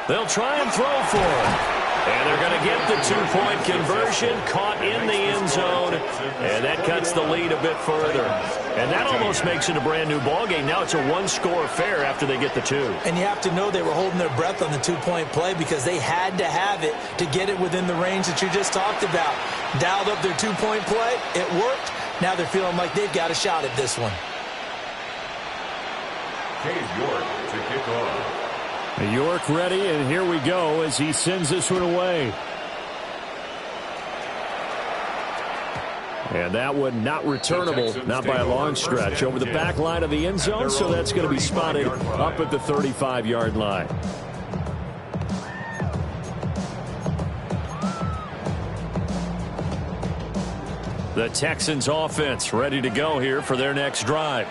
They'll try and throw for it. And they're going to get the 2-point conversion, caught in the end zone, and that cuts the lead a bit further. And that almost makes it a brand-new ballgame. Now it's a 1-score affair after they get the 2. And you have to know they were holding their breath on the 2-point play because they had to have it to get it within the range that you just talked about. Dialed up their 2-point play. It worked. Now they're feeling like they've got a shot at this one. Cade York to kick off. York ready, and here we go as he sends this one away. And that one not returnable, not by a long stretch, over the back line of the end zone, so that's going to be spotted up at the 35-yard line. The Texans offense ready to go here for their next drive.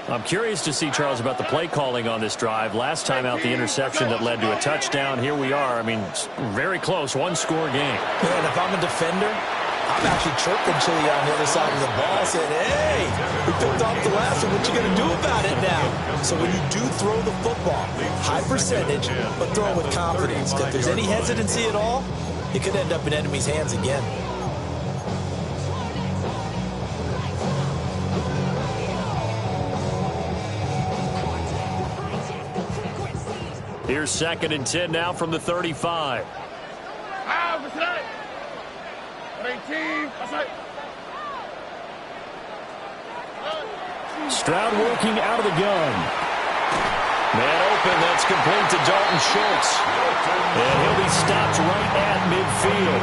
I'm curious to see, Charles, about the play calling on this drive. Last time out, the interception that led to a touchdown. Here we are. I mean, very close, 1-score game. And if I'm a defender, I'm actually chirping Chili on the other side of the ball, saying, hey, we picked off the last one. What you going to do about it now? So when you do throw the football, high percentage, but throw it with confidence. If there's any hesitancy at all, it could end up in enemy's hands again. Here's 2nd and 10 now from the 35. Stroud working out of the gun. Man open, that's complete to Dalton Schultz. And he'll be stopped right at midfield.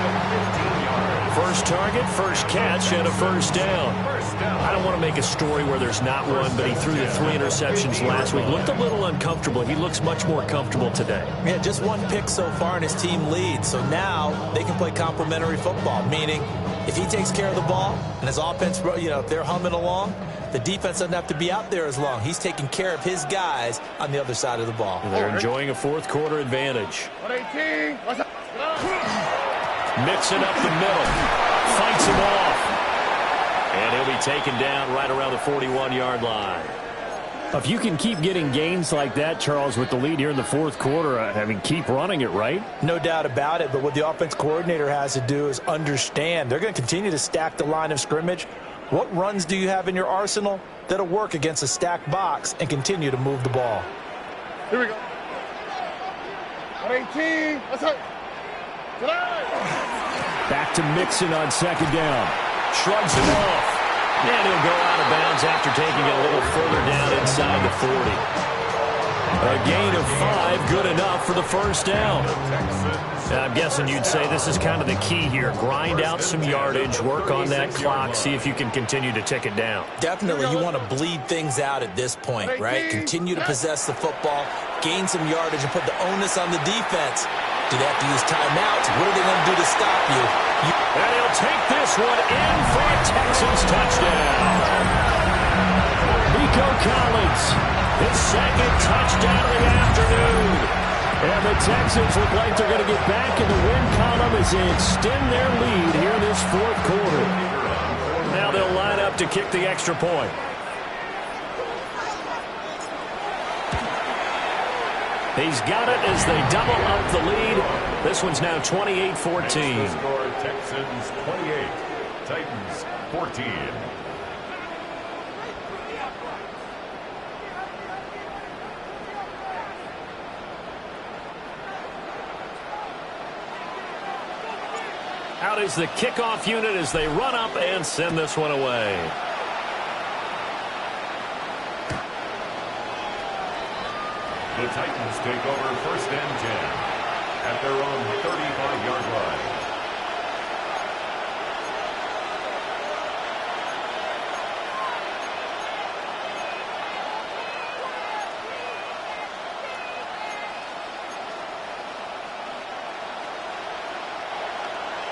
First target, first catch, and a first down. I don't want to make a story where there's not one, but he threw the 3 interceptions last week. Looked a little uncomfortable. He looks much more comfortable today. Yeah, just 1 pick so far, and his team leads. So now they can play complementary football, meaning if he takes care of the ball and his offense, if they're humming along, the defense doesn't have to be out there as long. He's taking care of his guys on the other side of the ball. They're enjoying a fourth quarter advantage. Mixing up the middle. Fights him off. And he'll be taken down right around the 41-yard line. If you can keep getting gains like that, Charles, with the lead here in the fourth quarter, keep running it, right? No doubt about it, but what the offense coordinator has to do is understand they're going to continue to stack the line of scrimmage. What runs do you have in your arsenal that'll work against a stacked box and continue to move the ball? Here we go. 18. Let's go. Back to Mixon on 2nd down. Shrugs him off. And he'll go out of bounds after taking it a little further down inside the 40. A gain of 5, good enough for the first down. I'm guessing you'd say this is kind of the key here. Grind out some yardage, work on that clock, see if you can continue to tick it down. Definitely, you want to bleed things out at this point, right? Continue to possess the football, gain some yardage, and put the onus on the defense. Do they have to use timeouts? What are they going to do to stop you? And he'll take this one in for a Texans touchdown. Nico Collins, his 2nd touchdown of the afternoon. And the Texans look like they're going to get back in the win column as they extend their lead here in this fourth quarter. Now they'll line up to kick the extra point. He's got it as they double up the lead. This one's now 28-14. Score, Texans 28, Titans 14. Out is the kickoff unit as they run up and send this one away. The Titans take over 1st and 10 at their own 35-yard line.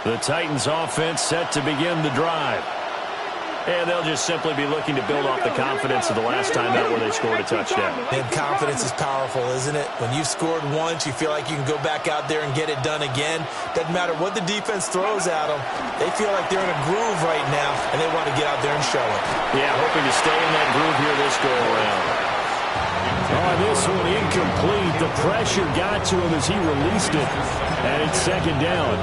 The Titans offense set to begin the drive. And they'll just simply be looking to build off the confidence of the last time out where they scored a touchdown. And confidence is powerful, isn't it? When you've scored once, you feel like you can go back out there and get it done again. Doesn't matter what the defense throws at them. They feel like they're in a groove right now, and they want to get out there and show it. Yeah, hoping to stay in that groove here this go-around. Oh, this one incomplete. The pressure got to him as he released it. And it's 2nd down.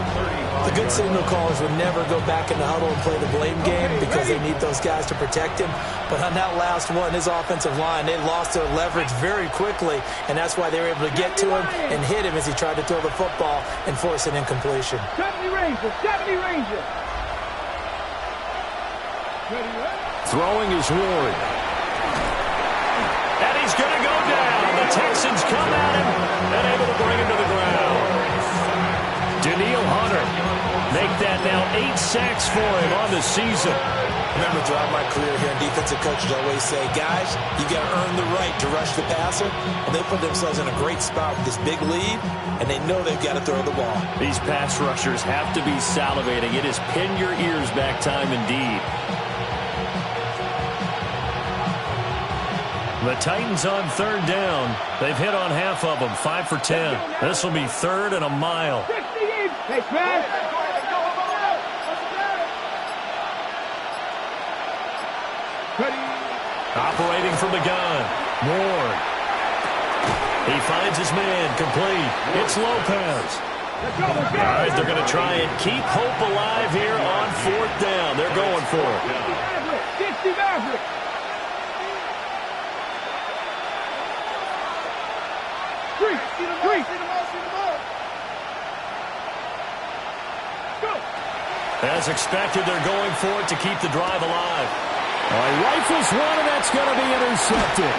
The good signal callers would never go back in the huddle and play the blame game because they need those guys to protect him. But on that last one, his offensive line, they lost their leverage very quickly, and that's why they were able to get to him and hit him as he tried to throw the football and force an incompletion. 70 Rangers, 70 Rangers. Throwing is Ward. And he's going to go down. The Texans come at him and able to bring him to the ground. Danielle Hunter make that now 8 sacks for him on the season. Remember, throughout my career here, defensive coaches always say, guys, you got to earn the right to rush the passer. And they put themselves in a great spot with this big lead, and they know they've got to throw the ball. These pass rushers have to be salivating. It is pin your ears back time indeed. The Titans on 3rd down. They've hit on half of them, 5 for 10. This will be 3rd and a mile. Hey, man. Operating from the gun. Ward. He finds his man. Complete. It's Lopez. All right, they're going to try and keep hope alive here on 4th down. They're going for it. 50 Maverick. Three. As expected, they're going for it to keep the drive alive. Rifles one, and that's going to be intercepted.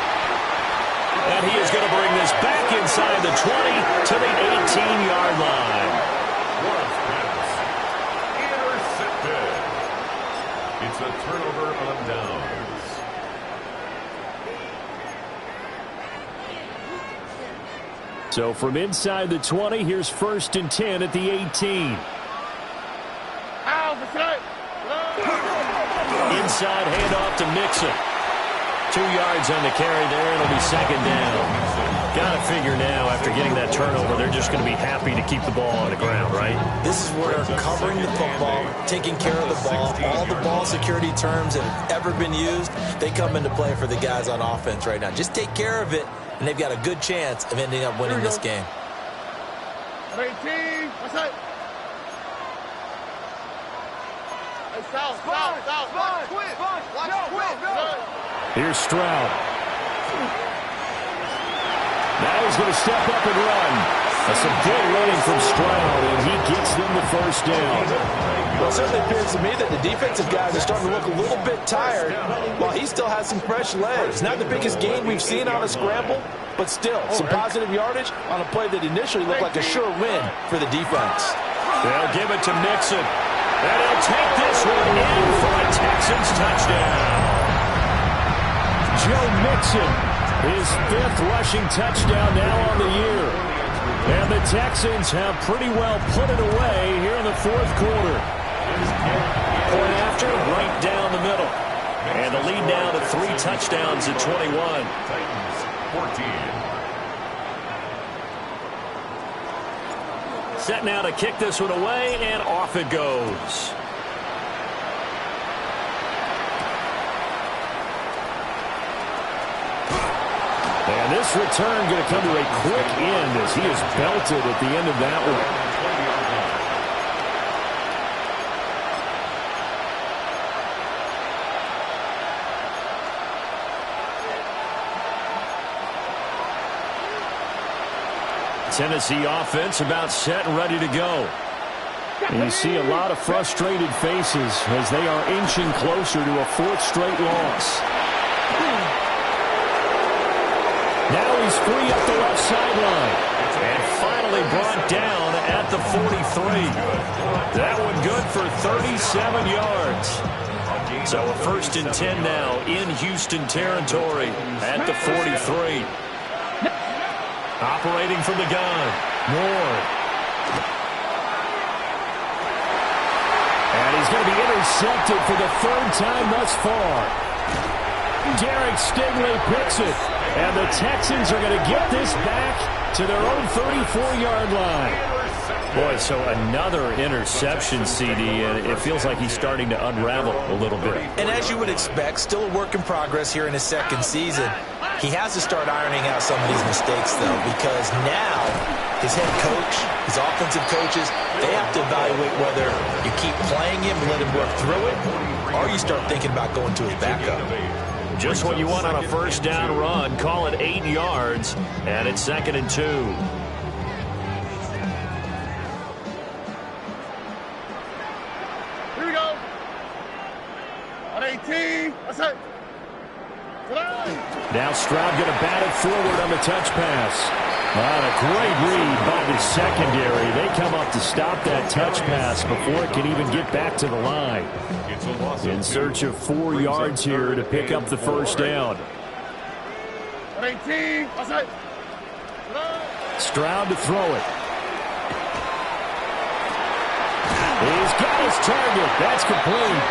And he is going to bring this back inside the 20 to the 18-yard line. Intercepted. It's a turnover on downs. So from inside the 20, here's 1st and 10 at the 18. Inside handoff to Mixon. 2 yards on the carry there. It'll be 2nd down. Got to figure now, after getting that turnover, they're just going to be happy to keep the ball on the ground, right? This is where covering the football, taking care of the ball, all the ball security terms that have ever been used, they come into play for the guys on offense right now. Just take care of it, and they've got a good chance of ending up winning this game. 18. What's up? Here's Stroud. Now he's going to step up and run. That's some good running from Stroud, and he gets them the 1st down. Well, it certainly appears to me that the defensive guys are starting to look a little bit tired while he still has some fresh legs. Not the biggest gain we've seen on a scramble, but still some positive yardage on a play that initially looked like a sure win for the defense. They'll give it to Mixon. And he'll take this one in for a Texans touchdown. Joe Mixon, his 5th rushing touchdown now on the year. And the Texans have pretty well put it away here in the 4th quarter. Point after, right down the middle. And the lead now to 3 touchdowns at 21. Titans 14. Set now to kick this one away, and off it goes. And this return going to come to a quick end as he is belted at the end of that one. Tennessee offense about set and ready to go. And you see a lot of frustrated faces as they are inching closer to a 4th straight loss. Now he's free up the left sideline. And finally brought down at the 43. That one good for 37 yards. So a 1st and 10 now in Houston territory at the 43. Operating from the gun. Ward. And he's going to be intercepted for the 3rd time thus far. Derek Stingley picks it. And the Texans are going to get this back to their own 34-yard line. Boy, so another interception, CD, and it feels like he's starting to unravel a little bit. And as you would expect, still a work in progress here in his 2nd season. He has to start ironing out some of these mistakes, though, because now his head coach, his offensive coaches, they have to evaluate whether you keep playing him and let him work through it, or you start thinking about going to his backup. Just what you want on a 1st down run. Call it 8 yards, and it's 2nd and 2. Here we go. On 18. What's up? Now Stroud going to bat it forward on the touch pass. And a great read by the secondary. They come up to stop that touch pass before it can even get back to the line. In search of 4 yards here to pick up the 1st down. 18. What's up? Stroud to throw it. He's got his target. That's complete.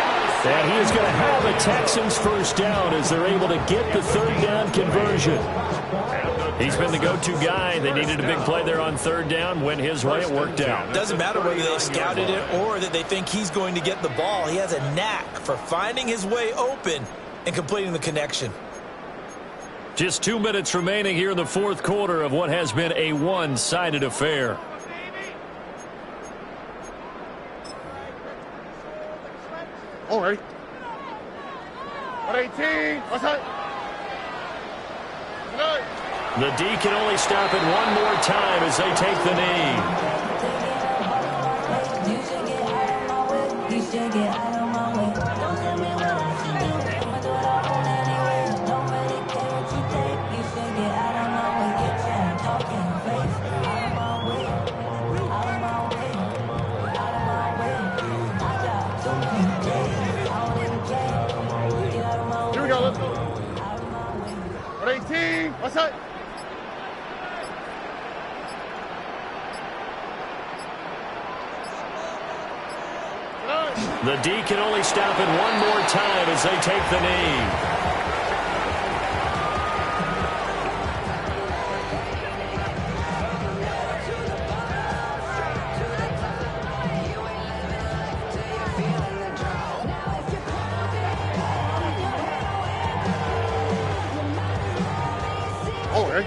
And he is going to have a Texans 1st down as they're able to get the 3rd down conversion. He's been the go-to guy. They needed a big play there on 3rd down. Went his way. It worked out. Doesn't matter whether they scouted it or that they think he's going to get the ball. He has a knack for finding his way open and completing the connection. Just 2 minutes remaining here in the fourth quarter of what has been a one-sided affair. All right. 118. What's that? The D can only stop it one more time as they take the knee. Here we go. Let's go. 118. What's that? The D can only stop it one more time as they take the knee. All right.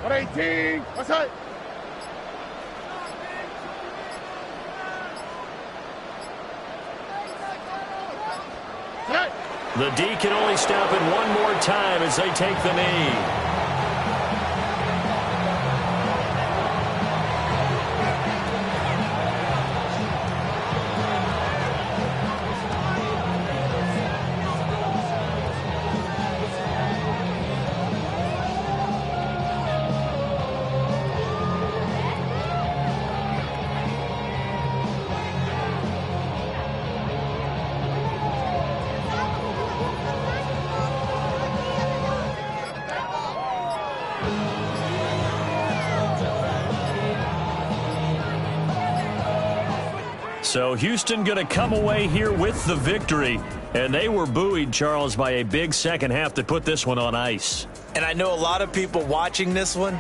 118. What's that? The D can only stop it one more time as they take the knee. So Houston going to come away here with the victory. And they were buoyed, Charles, by a big second half to put this one on ice. And I know a lot of people watching this one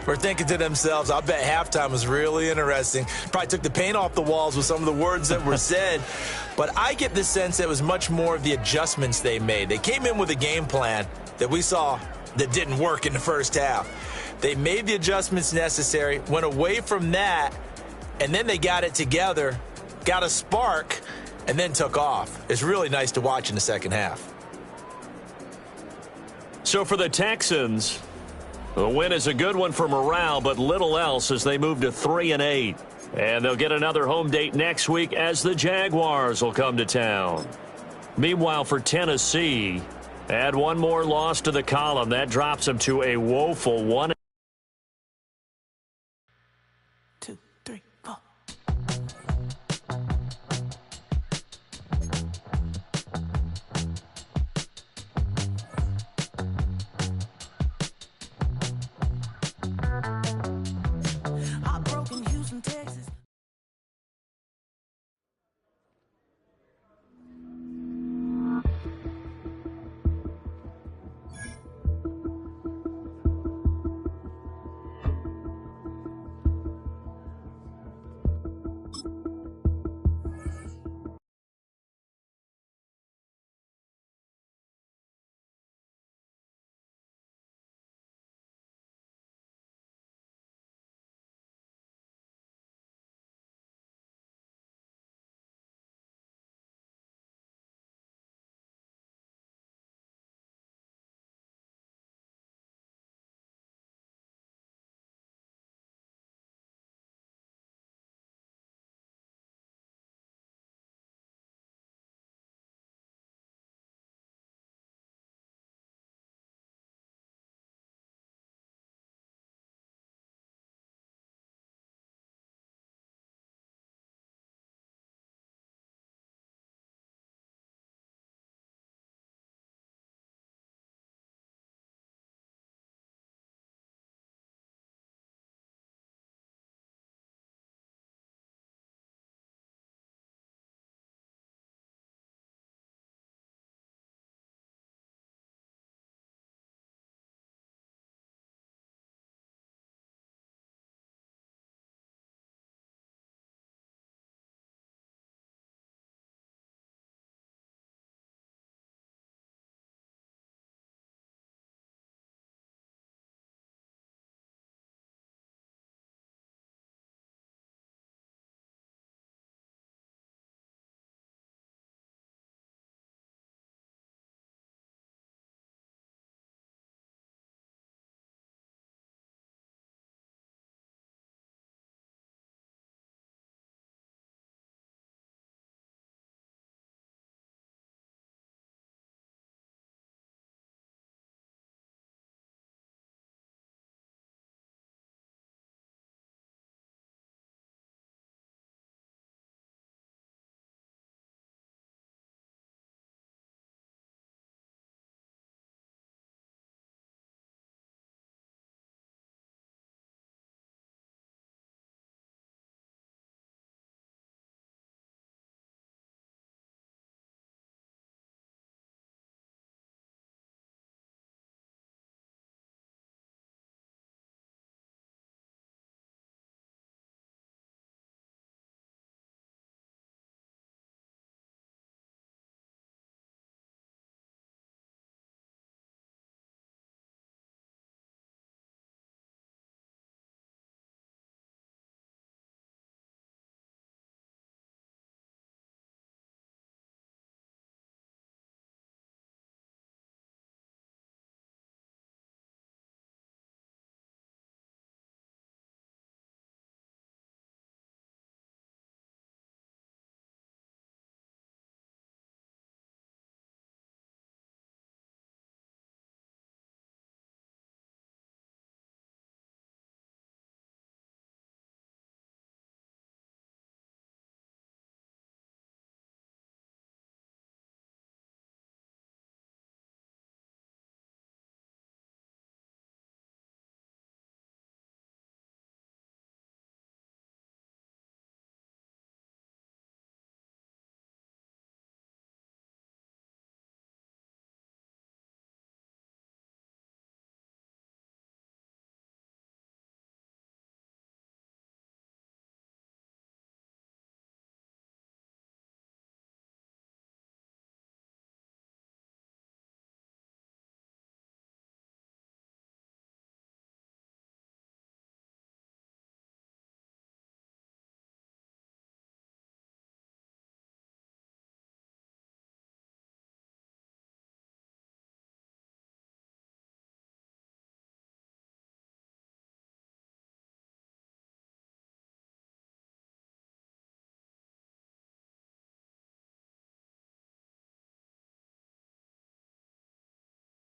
were thinking to themselves, I bet halftime was really interesting. Probably took the paint off the walls with some of the words that were said. But I get the sense that it was much more of the adjustments they made. They came in with a game plan that we saw that didn't work in the first half. They made the adjustments necessary, went away from that, and then they got it together, got a spark, and then took off. It's really nice to watch in the second half. So for the Texans, the win is a good one for morale, but little else as they move to 3-8. And they'll get another home date next week as the Jaguars will come to town. Meanwhile, for Tennessee, add one more loss to the column. That drops them to a woeful 1.